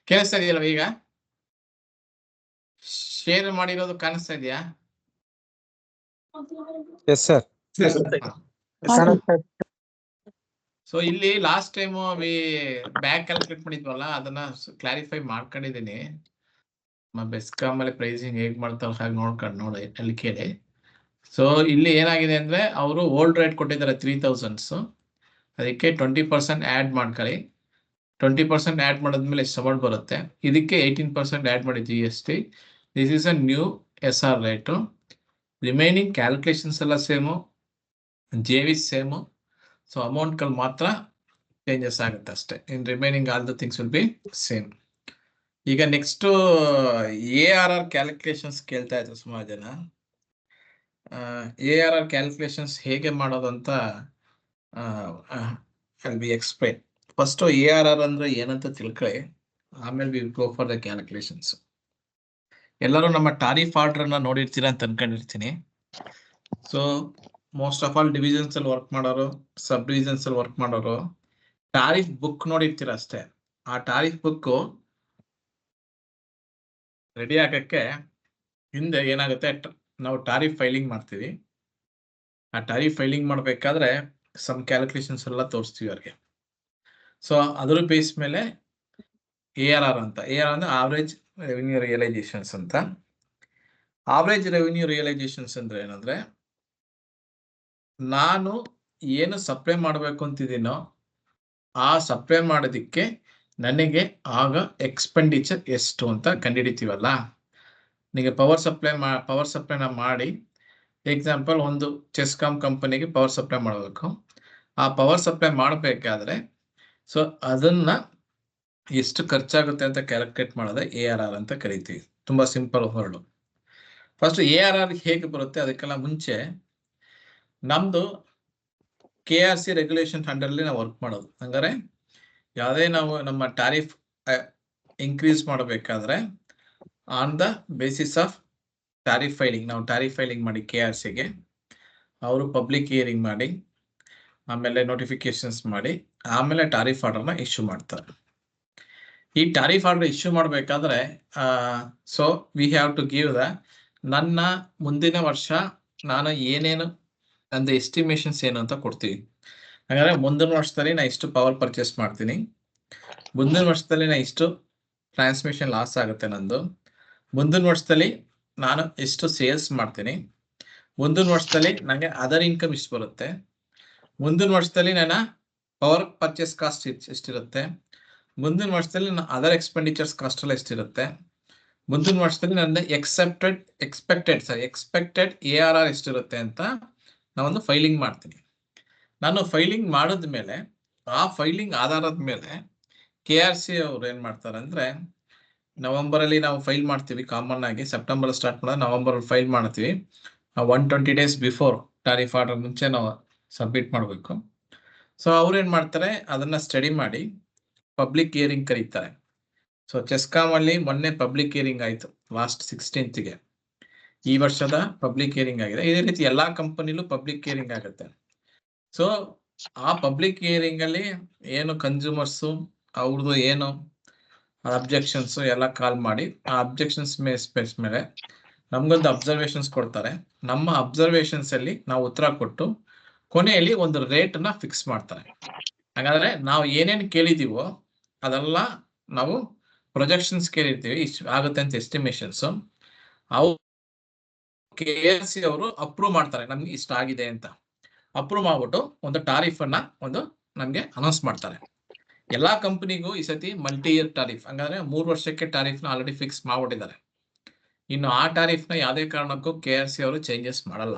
ಕೇಳಿಸ್ತಾ ಇದೆಯಲ್ವ ಈಗ? ಶೇರ್ ಮಾಡಿರೋದು ಕಾಣಿಸ್ತಾ ಇದೆಯಾ? Yes sir. ಸೊ ಇಲ್ಲಿ ಲಾಸ್ಟ್ ಟೈಮ್ ಬ್ಯಾಕ್ ಕ್ಯಾಲ್ಕುಲೇಟ್ ಮಾಡಿದ್ವಲ್ಲ, ಅದನ್ನ ಕ್ಲಾರಿಫೈ ಮಾಡ್ಕೊಂಡಿದ್ದೀನಿ. ಬೆಸ್ಕಾಮ್ ಅಲ್ಲಿ ಪ್ರೈಸಿಂಗ್ ಹೇಗ್ ಮಾಡ್ತಾರೆ ಹಾಗೆ ನೋಡಿ ಅಲ್ಲಿ ಕೇಳಿ. ಸೊ ಇಲ್ಲಿ ಏನಾಗಿದೆ ಅಂದ್ರೆ ಅವರು ಓಲ್ಡ್ ರೇಟ್ ಕೊಟ್ಟಿದ್ದಾರೆ 3000, ಅದಕ್ಕೆ 20% ಆಡ್ ಮಾಡ್ಕೊಳ್ಳಿ. 20% ಆಡ್ ಮಾಡಿದ್ಮೇಲೆ ಎಷ್ಟು ಅಮೌಂಟ್ ಬರುತ್ತೆ, ಇದಕ್ಕೆ 18% ಆಡ್ ಮಾಡಿ GST. This is a new SR rate. Remaining calculations ಎಲ್ಲ ಸೇಮು, JV ಸೇಮು. ಸೊ ಅಮೌಂಟ್ಗಳು ಮಾತ್ರ ಚೇಂಜಸ್ ಆಗುತ್ತೆ ಅಷ್ಟೇ. ಇನ್ remaining all the things will be same. ಈಗ ನೆಕ್ಸ್ಟ್ ARR ಕ್ಯಾಲ್ಕುಲೇಷನ್ಸ್ ಕೇಳ್ತಾ ಇದ್ರು ಸುಮಾರು ಜನ. ARR ಕ್ಯಾಲ್ಕುಲೇಷನ್ಸ್ ಹೇಗೆ ಮಾಡೋದು ಅಂತ I'll be explain. First ARR ಅಂದ್ರೆ ಏನಂತ ತಿಳ್ಕೊಳ್ಳಿ, ಆಮೇಲೆ ವಿ ಗೋ ಫಾರ್ ದ ಕ್ಯಾಲ್ಕುಲೇಷನ್ಸ್. ಎಲ್ಲರೂ ನಮ್ಮ ಟಾರಿಫ್ ಆರ್ಡರ್ ಅನ್ನ ನೋಡಿರ್ತೀರಾ ಅಂತ ಅನ್ಕೊಂಡಿರ್ತೀನಿ. So most of all divisions ಅಲ್ಲಿ ವರ್ಕ್ ಮಾಡೋರು, ಸಬ್ ಡಿವಿಷನ್ಸ್ ಅಲ್ಲಿ ವರ್ಕ್ ಮಾಡೋರು ಟಾರಿಫ್ ಬುಕ್ ನೋಡಿರ್ತೀರ ಅಷ್ಟೇ. ಆ ಟಾರಿಫ್ ಬುಕ್ ರೆಡಿ ಆಗಕ್ಕೆ ಹಿಂದೆ ಏನಾಗುತ್ತೆ, ನಾವು ಟಾರಿಫ್ ಫೈಲಿಂಗ್ ಮಾಡ್ತೀವಿ. ಆ ಟಾರಿಫ್ ಫೈಲಿಂಗ್ ಮಾಡ್ಬೇಕಾದ್ರೆ ಸಮ್ ಕ್ಯಾಲ್ಕುಲೇಷನ್ಸ್ ಎಲ್ಲ ತೋರಿಸ್ತೀವಿ ಅವ್ರಿಗೆ. ಸೊ ಅದ್ರ ಬೇಸ್ ಮೇಲೆ ARR ಅಂತ. ARR ಅಂದ್ರೆ ಆವರೇಜ್ ರೆವಿನ್ಯೂ ರಿಯಲೈಸೇಷನ್ಸ್ ಅಂತ. ಆವರೇಜ್ ರೆವಿನ್ಯೂ ರಿಯಲೈಸೇಷನ್ಸ್ ಅಂದ್ರೆ ಏನಂದ್ರೆ, ನಾನು ಏನು ಸಪ್ಲೈ ಮಾಡಬೇಕು ಅಂತಿದ್ದೀನೋ ಆ ಸಪ್ಲೈ ಮಾಡೋದಿಕ್ಕೆ ನನಗೆ ಆಗ ಎಕ್ಸ್ಪೆಂಡಿಚರ್ ಎಷ್ಟು ಅಂತ ಕಂಡುಹಿಡಿತೀವಲ್ಲ. ನಿಮಗೆ ಪವರ್ ಸಪ್ಲೈನ ಮಾಡಿ, ಎಕ್ಸಾಂಪಲ್ ಒಂದು ಚೆಸ್ಕಾಮ್ ಕಂಪನಿಗೆ ಪವರ್ ಸಪ್ಲೈ ಮಾಡಬೇಕು. ಆ ಪವರ್ ಸಪ್ಲೈ ಮಾಡಬೇಕಾದ್ರೆ ಸೊ ಅದನ್ನ ಎಷ್ಟು ಖರ್ಚಾಗುತ್ತೆ ಅಂತ ಕ್ಯಾಲ್ಕುಲೇಟ್ ಮಾಡೋದೇ ARR ಅಂತ ಕರಿತೀವಿ. ತುಂಬಾ ಸಿಂಪಲ್ ಹೊರಡು. ಫಸ್ಟ್ ARR ಹೇಗೆ ಬರುತ್ತೆ, ಅದಕ್ಕೆಲ್ಲ ಮುಂಚೆ ನಮ್ದು KRC ರೆಗ್ಯುಲೇಷನ್ ಅಂಡರ್ಲಿ ನಾವು ವರ್ಕ್ ಮಾಡೋದು. ಹಂಗಾರೆ ಯಾವುದೇ ನಾವು ನಮ್ಮ ಟಾರಿಫ್ ಇನ್ಕ್ರೀಸ್ ಮಾಡಬೇಕಾದ್ರೆ on the basis of tariff filing, ನಾವು ಟಾರಿಫ್ ಫೈಲಿಂಗ್ ಮಾಡಿ KRCಗೆ, ಅವರು ಪಬ್ಲಿಕ್ ಹಿಯರಿಂಗ್ ಮಾಡಿ, ಆಮೇಲೆ ನೋಟಿಫಿಕೇಶನ್ಸ್ ಮಾಡಿ, ಆಮೇಲೆ ಟಾರಿಫ್ ಆರ್ಡರ್ನ ಇಶ್ಯೂ ಮಾಡ್ತಾರೆ. ಈ ಟಾರಿಫ್ ಆರ್ಡರ್ ಇಶ್ಯೂ ಮಾಡಬೇಕಾದ್ರೆ so we have to give ನನ್ನ ಮುಂದಿನ ವರ್ಷ ನಾನು ಏನೇನು ನಂದು ಎಸ್ಟಿಮೇಷನ್ಸ್ ಏನು ಅಂತ ಕೊಡ್ತೀವಿ. ಹಾಗಾದ್ರೆ ಮುಂದಿನ ವರ್ಷದಲ್ಲಿ ನಾ ಇಷ್ಟು ಪವರ್ ಪರ್ಚೇಸ್ ಮಾಡ್ತೀನಿ, ಮುಂದಿನ ವರ್ಷದಲ್ಲಿ ನಾ ಇಷ್ಟು ಟ್ರಾನ್ಸ್ಮಿಷನ್ ಲಾಸ್ ಆಗುತ್ತೆ ನಂದು, ಮುಂದಿನ ವರ್ಷದಲ್ಲಿ ನಾನು ಎಷ್ಟು ಸೇಲ್ಸ್ ಮಾಡ್ತೀನಿ, ಮುಂದಿನ ವರ್ಷದಲ್ಲಿ ನನಗೆ ಅದರ್ ಇನ್ಕಮ್ ಇಷ್ಟು ಬರುತ್ತೆ, ಮುಂದಿನ ವರ್ಷದಲ್ಲಿ ನನ್ನ ಪವರ್ ಪರ್ಚೇಸ್ ಕಾಸ್ಟ್ ಎಷ್ಟಿರುತ್ತೆ, ಮುಂದಿನ ವರ್ಷದಲ್ಲಿ ನನ್ನ ಅದರ್ ಎಕ್ಸ್ಪೆಂಡಿಚರ್ಸ್ ಕಾಸ್ಟ್ ಎಲ್ಲ ಎಷ್ಟಿರುತ್ತೆ, ಮುಂದಿನ ವರ್ಷದಲ್ಲಿ ನನ್ನ ಎಕ್ಸ್ಪೆಕ್ಟೆಡ್ ARR ಎಷ್ಟಿರುತ್ತೆ ಅಂತ ನಾವೊಂದು ಫೈಲಿಂಗ್ ಮಾಡ್ತೀನಿ. ನಾನು ಫೈಲಿಂಗ್ ಮಾಡಿದ್ಮೇಲೆ ಆ ಫೈಲಿಂಗ್ ಆಧಾರದ ಮೇಲೆ KRC ಅವ್ರು ಏನ್ ಮಾಡ್ತಾರೆ ಅಂದ್ರೆ, ನವೆಂಬರ್ ಅಲ್ಲಿ ನಾವು ಫೈಲ್ ಮಾಡ್ತೀವಿ. ಕಾಮನ್ ಆಗಿ ಸೆಪ್ಟೆಂಬರ್ ಸ್ಟಾರ್ಟ್ ಮಾಡೋದು, ನವೆಂಬರ್ ಫೈಲ್ ಮಾಡ್ತೀವಿ. 120 days ಬಿಫೋರ್ ಟಾರಿಫ್ ಆರ್ಡರ್ ಮುಂಚೆ ನಾವು ಸಬ್ಮಿಟ್ ಮಾಡಬೇಕು. ಸೊ ಅವ್ರು ಏನ್ ಮಾಡ್ತಾರೆ, ಅದನ್ನ ಸ್ಟಡಿ ಮಾಡಿ ಪಬ್ಲಿಕ್ ಹಿಯರಿಂಗ್ ಕರೀತಾರೆ. ಸೊ ಚೆಸ್ಕಾಮ್ ಅಲ್ಲಿ ಮೊನ್ನೆ ಪಬ್ಲಿಕ್ ಹಿಯರಿಂಗ್ ಆಯ್ತು, ಲಾಸ್ಟ್ 16th ಈ ವರ್ಷದ ಪಬ್ಲಿಕ್ ಹಿಯರಿಂಗ್ ಆಗಿದೆ. ಇದೇ ರೀತಿ ಎಲ್ಲಾ ಕಂಪನಿಲೂ ಪಬ್ಲಿಕ್ ಹಿಯರಿಂಗ್ ಆಗುತ್ತೆ. ಸೊ ಆ ಪಬ್ಲಿಕ್ ಹಿಯರಿಂಗ್ ಅಲ್ಲಿ ಏನು ಕನ್ಸ್ಯೂಮರ್ಸ್ ಅವ್ರದ್ದು ಏನು ಅಬ್ಜೆಕ್ಷನ್ಸ್ ಎಲ್ಲ ಕಾಲ್ ಮಾಡಿ, ಆ ಅಬ್ಜೆಕ್ಷನ್ಸ್ ಮೇಲೆ ನಮ್ಗೊಂದು ಅಬ್ಸರ್ವೇಷನ್ಸ್ ಕೊಡ್ತಾರೆ. ನಮ್ಮ ಅಬ್ಸರ್ವೇಷನ್ಸ್ ಅಲ್ಲಿ ನಾವು ಉತ್ತರ ಕೊಟ್ಟು ಕೊನೆಯಲ್ಲಿ ಒಂದು ರೇಟ್ ನ ಫಿಕ್ಸ್ ಮಾಡ್ತಾರೆ. ಹಾಗಾದ್ರೆ ನಾವು ಏನೇನು ಕೇಳಿದೀವೋ ಅದೆಲ್ಲ ನಾವು ಪ್ರೊಜೆಕ್ಷನ್ಸ್ ಕೇಳಿರ್ತೀವಿ, ಇಷ್ಟು ಆಗುತ್ತೆ ಅಂತ ಎಸ್ಟಿಮೇಷನ್ಸ್. ಅವು KRC ಅವರು ಅಪ್ರೂವ್ ಮಾಡ್ತಾರೆ, ನಮ್ಗೆ ಇಷ್ಟ ಆಗಿದೆ ಅಂತ. ಅಪ್ರೂವ್ ಮಾಡ್ಬಿಟ್ಟು ಒಂದು ಟಾರಿಫ್ ಅನ್ನ ನಮ್ಗೆ ಅನೌನ್ಸ್ ಮಾಡ್ತಾರೆ. ಎಲ್ಲಾ ಕಂಪನಿಗೂ ಈ ಸತಿ ಮಲ್ಟಿ ಇಯರ್ ಟಾರಿಫ್, ಹಂಗಾದ್ರೆ 3 ವರ್ಷಕ್ಕೆ ಟಾರಿಫ್ ನ ಆಲ್ರೆಡಿ ಫಿಕ್ಸ್ ಮಾಡ್ಬಿಟ್ಟಿದ್ದಾರೆ. ಇನ್ನು ಆ ಟಾರಿಫ್ ನ ಯಾವುದೇ ಕಾರಣಕ್ಕೂ KRC ಅವರು ಚೇಂಜಸ್ ಮಾಡಲ್ಲ.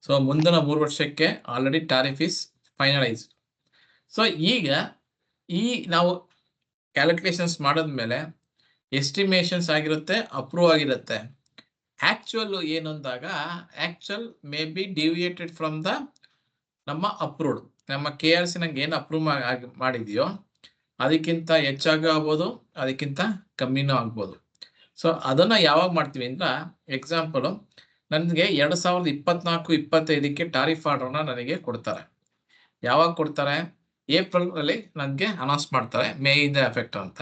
ಸೊ ಮುಂದಿನ 3 ವರ್ಷಕ್ಕೆ already tariff is finalise. So ಈಗ ಈ ನಾವು ಕ್ಯಾಲ್ಕುಲೇಷನ್ಸ್ ಮಾಡಿದ್ಮೇಲೆ ಎಸ್ಟಿಮೇಷನ್ಸ್ ಆಗಿರುತ್ತೆ, ಅಪ್ರೂವ್ ಆಗಿರುತ್ತೆ. ಆಕ್ಚುಯಲ್ ಏನು ಅಂದಾಗ actual may be deviated from the ನಮ್ಮ ಅಪ್ರೂವ್ಡ್. ನಮ್ಮ KRC ನಂಗೆ ಏನು ಅಪ್ರೂವ್ ಮಾಡಿದೆಯೋ ಅದಕ್ಕಿಂತ ಹೆಚ್ಚಾಗೂ ಆಗ್ಬೋದು, ಅದಕ್ಕಿಂತ ಕಮ್ಮಿನೂ ಆಗ್ಬೋದು. ಸೊ ಅದನ್ನ ಯಾವಾಗ ಮಾಡ್ತೀವಿ ಅಂತ, ಎಕ್ಸಾಂಪಲ್ ನನಗೆ 2024-25ಕ್ಕೆ ಟಾರಿಫ್ ಆರ್ಡರ್ನ ನನಗೆ ಕೊಡ್ತಾರೆ. ಯಾವಾಗ ಕೊಡ್ತಾರೆ? ಏಪ್ರಿಲ್ ಅಲ್ಲಿ ನನಗೆ ಅನೌನ್ಸ್ ಮಾಡ್ತಾರೆ, ಮೇ ಇಂದ ಎಫೆಕ್ಟ್ ಅಂತ.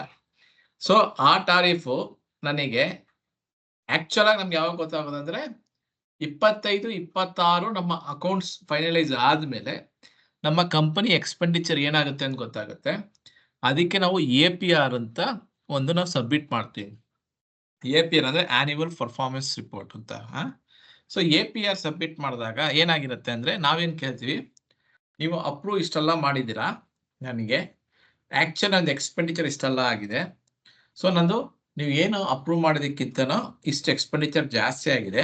ಸೊ ಆ ಟಾರಿಫು ನನಗೆ ಆಕ್ಚುಲ್ ಆಗಿ ನಮ್ಗೆ ಯಾವಾಗ ಗೊತ್ತಾಗೋದಂದ್ರೆ 25-26 ನಮ್ಮ ಅಕೌಂಟ್ಸ್ ಫೈನಲೈಸ್ ಆದ್ಮೇಲೆ ನಮ್ಮ ಕಂಪನಿ ಎಕ್ಸ್ಪೆಂಡಿಚರ್ ಏನಾಗುತ್ತೆ ಅಂತ ಗೊತ್ತಾಗುತ್ತೆ. ಅದಕ್ಕೆ ನಾವು APR ಅಂತ ಒಂದು ನಾವು ಸಬ್ಮಿಟ್ ಮಾಡ್ತೀವಿ. APR ಅಂದ್ರೆ ಆನ್ಯುವಲ್ ಪರ್ಫಾರ್ಮೆನ್ಸ್ ರಿಪೋರ್ಟ್ ಅಂತ. ಸೊ APR ಸಬ್ಮಿಟ್ ಮಾಡಿದಾಗ ಏನಾಗಿರುತ್ತೆ ಅಂದ್ರೆ ನಾವೇನ್ ಕೇಳ್ತೀವಿ, ನೀವು ಅಪ್ರೂವ್ ಇಷ್ಟೆಲ್ಲ ಮಾಡಿದ್ದೀರಾ, ನನಗೆ ಆಕ್ಚುಲ್ ನಂದು ಎಕ್ಸ್ಪೆಂಡಿಚರ್ ಇಷ್ಟೆಲ್ಲ ಆಗಿದೆ. ಸೊ ನಂದು ನೀವು ಏನು ಅಪ್ರೂವ್ ಮಾಡೋದಕ್ಕಿಂತನೋ ಇಷ್ಟು ಎಕ್ಸ್ಪೆಂಡಿಚರ್ ಜಾಸ್ತಿ ಆಗಿದೆ,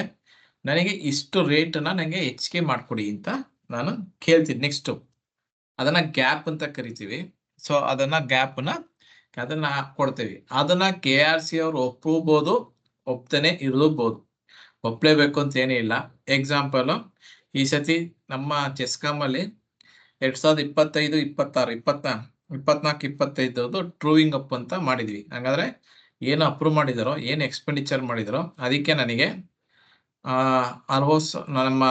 ನನಗೆ ಇಷ್ಟು ರೇಟನ್ನ ನನಗೆ ಹೆಚ್ಚಿಗೆ ಮಾಡಿಕೊಡಿ ಅಂತ ನಾನು ಕೇಳ್ತೀನಿ. ನೆಕ್ಸ್ಟು ಅದನ್ನ ಗ್ಯಾಪ್ ಅಂತ ಕರಿತೀವಿ. ಸೊ ಅದನ್ನ ಕೊಡ್ತೀವಿ. ಅದನ್ನ KRC ಅವರು ಒಪ್ಪಬಹುದು, ಒಪ್ತಾನೆ ಇರಬಹುದು. ಒಪ್ಲೇಬೇಕು ಅಂತ ಏನೇ ಇಲ್ಲ. ಎಕ್ಸಾಂಪಲ್, ಈ ಸತಿ ನಮ್ಮ ಚೆಸ್ಕಾಂ ಅಲ್ಲಿ 2025-26 24-25 ಟ್ರೂವಿಂಗ್ ಅಪ್ ಅಂತ ಮಾಡಿದ್ವಿ. ಹಾಗಾದ್ರೆ ಏನು ಅಪ್ರೂವ್ ಮಾಡಿದಾರೋ, ಏನು ಎಕ್ಸ್ಪೆಂಡಿಚರ್ ಮಾಡಿದಾರೋ ಅದಕ್ಕೆ ನನಗೆ ಆಲ್ಮೋಸ್ಟ್ ನಮ್ಮ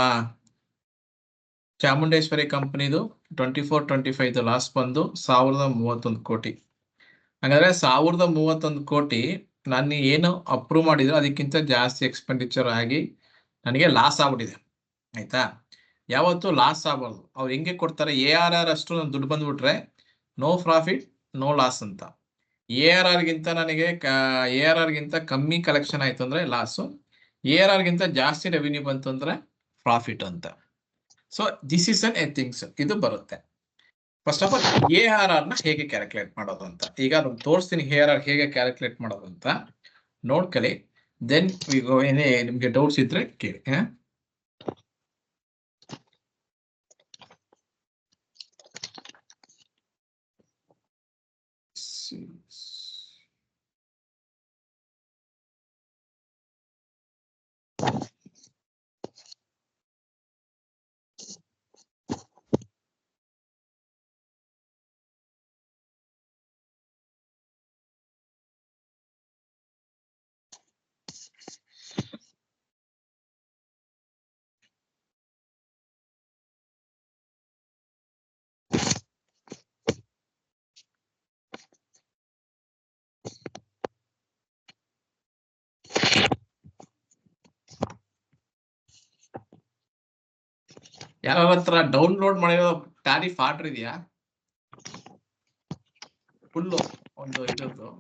ಚಾಮುಂಡೇಶ್ವರಿ ಕಂಪನಿದು 24-25 ಲಾಸ್ ಬಂದು 1031 ಕೋಟಿ. ಹಾಗಾದ್ರೆ 1031 ಕೋಟಿ ನಾನು ಏನು ಅಪ್ರೂವ್ ಮಾಡಿದ್ರು ಅದಕ್ಕಿಂತ ಜಾಸ್ತಿ ಎಕ್ಸ್ಪೆಂಡಿಚರ್ ಆಗಿ ನನಗೆ ಲಾಸ್ ಆಗ್ಬಿಟ್ಟಿದೆ. ಆಯ್ತಾ? ಯಾವತ್ತು ಲಾಸ್ ಆಗಬಾರ್ದು. ಅವ್ರು ಹೆಂಗೆ ಕೊಡ್ತಾರೆ, ARR ಅಷ್ಟು ದುಡ್ಡು ಬಂದ್ಬಿಟ್ರೆ ನೋ ಪ್ರಾಫಿಟ್ ನೋ ಲಾಸ್ ಅಂತ. ARR ಗಿಂತ ಕಮ್ಮಿ ಕಲೆಕ್ಷನ್ ಆಯ್ತು ಅಂದ್ರೆ ಲಾಸು, ARR ಗಿಂತ ಜಾಸ್ತಿ ರೆವಿನ್ಯೂ ಬಂತು ಅಂದ್ರೆ ಪ್ರಾಫಿಟ್ ಅಂತ. ಸೊ ದಿಸ್ ಇಸ್ ಅನ್ ಎಥಿಂಗ್ಸ್, ಇದು ಬರುತ್ತೆ. ಫಸ್ಟ್ ಆಫ್ ಆಲ್ ARR ನ ಹೇಗೆ ಕ್ಯಾಲ್ಕುಲೇಟ್ ಮಾಡೋದು ಅಂತ ಈಗ ನಾನು ತೋರಿಸ್ತೀನಿ. ARR ಹೇಗೆ ಕ್ಯಾಲ್ಕುಲೇಟ್ ಮಾಡೋದು ಅಂತ ನೋಡ್ಕೊಳ್ಳಿ. ದೆನ್ ಏನೇ ನಿಮ್ಗೆ ಡೌಟ್ಸ್ ಇದ್ರೆ ಕೇಳಿ. ಯಾರ ಹತ್ರ ಡೌನ್ಲೋಡ್ ಮಾಡಿರೋ ಟ್ಯಾರಿಫ್ ಆರ್ಡರ್ ಇದೆಯಾ? ಫುಲ್ಲು ಒಂದು ಇದ್ರದ್ದು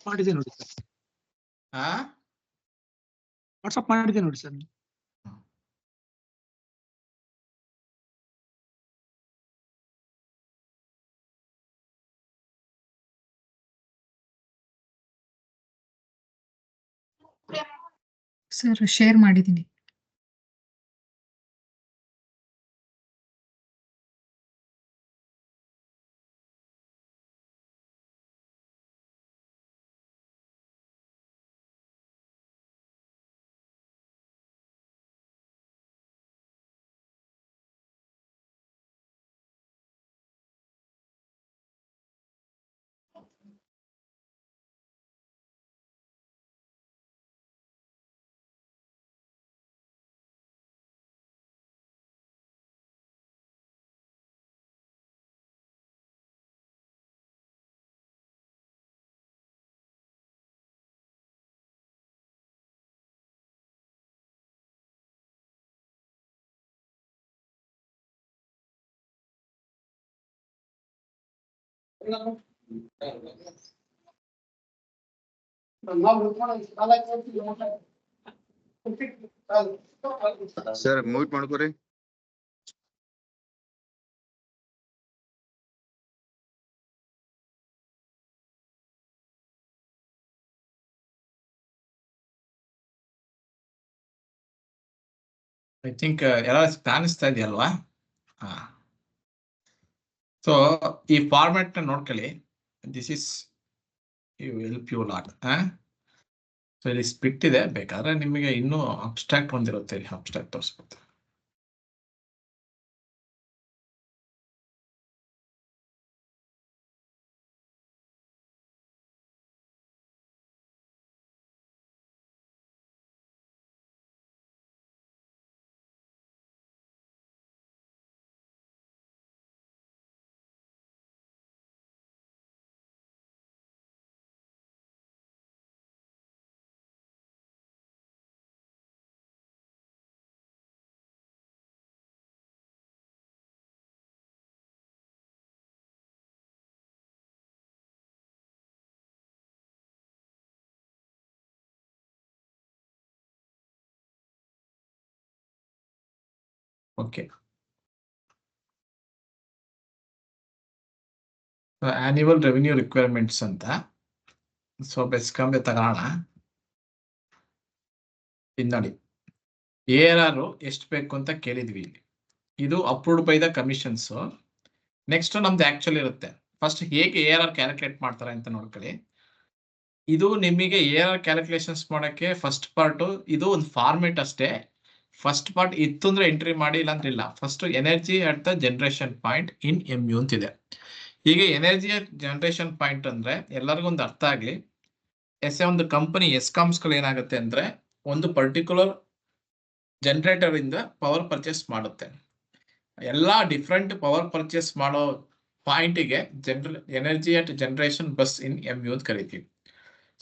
ಮಾಡಿದೆ ನೋಡಿ ಸರ್. ವಾಟ್ಸ್ಆಪ್ ಮಾಡಿದೆ ನೋಡಿ ಸರ್. ಸರ್ ಶೇರ್ ಮಾಡಿದ್ದೀನಿ. ಸರ್ ಮ್ಯೂಟ್ ಮಾಡ್ಕೊರಿ. ಐ ಥಿಂಕ್ ಎಲ್ಲ ಕಾಣಿಸ್ತಾ ಇದೆಯಲ್ವಾ? ಹಾ. ಸೊ ಈ ಫಾರ್ಮ್ಯಾಟ್ ನ ನೋಡ್ಕೊಳ್ಳಿ. This is help you lot. So ಇಲ್ಲಿ ಸ್ಪಿಟ್ ಇದೆ, ಬೇಕಾದ್ರೆ ನಿಮಗೆ ಇನ್ನೂ ಅಬ್ಸ್ಟ್ರಾಕ್ಟ್ ಒಂದಿರುತ್ತೆ, ಅಬ್ಸ್ಟ್ರಾಕ್ಟ್ ತೋರಿಸ್ಬೋದು. ಓಕೆ, ಆನ್ಯುವಲ್ ರೆವಿನ್ಯೂ ರಿಕ್ವೈರ್ಮೆಂಟ್ಸ್ ಅಂತ. ಸೊ ಬೆಸ್ಕಾಂಬೆ ತಗೋಣ. ಇದು ನೋಡಿ, ARR ಎಷ್ಟು ಬೇಕು ಅಂತ ಕೇಳಿದ್ವಿ ಇಲ್ಲಿ. ಇದು approved by the commissions. Next ನಮ್ದು ಆಕ್ಚುಲ್ ಇರುತ್ತೆ. ಫಸ್ಟ್ ಹೇಗೆ ARR ಕ್ಯಾಲ್ಕುಲೇಟ್ ಮಾಡ್ತಾರೆ ಅಂತ ನೋಡ್ಕೊಳ್ಳಿ. ಇದು ನಿಮಗೆ ARR ಕ್ಯಾಲ್ಕುಲೇಷನ್ಸ್ ಮಾಡೋಕ್ಕೆ ಫಸ್ಟ್ ಪಾರ್ಟ್ ಇದು ಒಂದು ಫಾರ್ಮೆಟ್ ಅಷ್ಟೇ. ಫಸ್ಟ್ ಪಾರ್ಟ್ ಇತ್ತು ಅಂದ್ರೆ ಎಂಟ್ರಿ ಮಾಡಿ, ಇಲ್ಲಾಂದ್ರೆ ಇಲ್ಲ. First energy at the generation point in MU ಅಂತಿದೆ. ಈಗ ಎನರ್ಜಿ ಅಟ್ ಜನರೇಷನ್ ಪಾಯಿಂಟ್ ಅಂದ್ರೆ ಎಲ್ಲರಿಗೂ ಒಂದು ಅರ್ಥ ಆಗ್ಲಿ. ಒಂದು ಕಂಪನಿ ಎಸ್ಕಾಮ್ಸ್ಗಳು ಏನಾಗುತ್ತೆ ಅಂದ್ರೆ ಒಂದು ಪರ್ಟಿಕ್ಯುಲರ್ ಜನರೇಟರ್ ಇಂದ ಪವರ್ ಪರ್ಚೇಸ್ ಮಾಡುತ್ತೆ. ಎಲ್ಲಾ ಡಿಫ್ರೆಂಟ್ ಪವರ್ ಪರ್ಚೇಸ್ ಮಾಡೋ ಪಾಯಿಂಟಿಗೆ energy at generation bus in MU ಅಂತ ಕರಿತೀವಿ.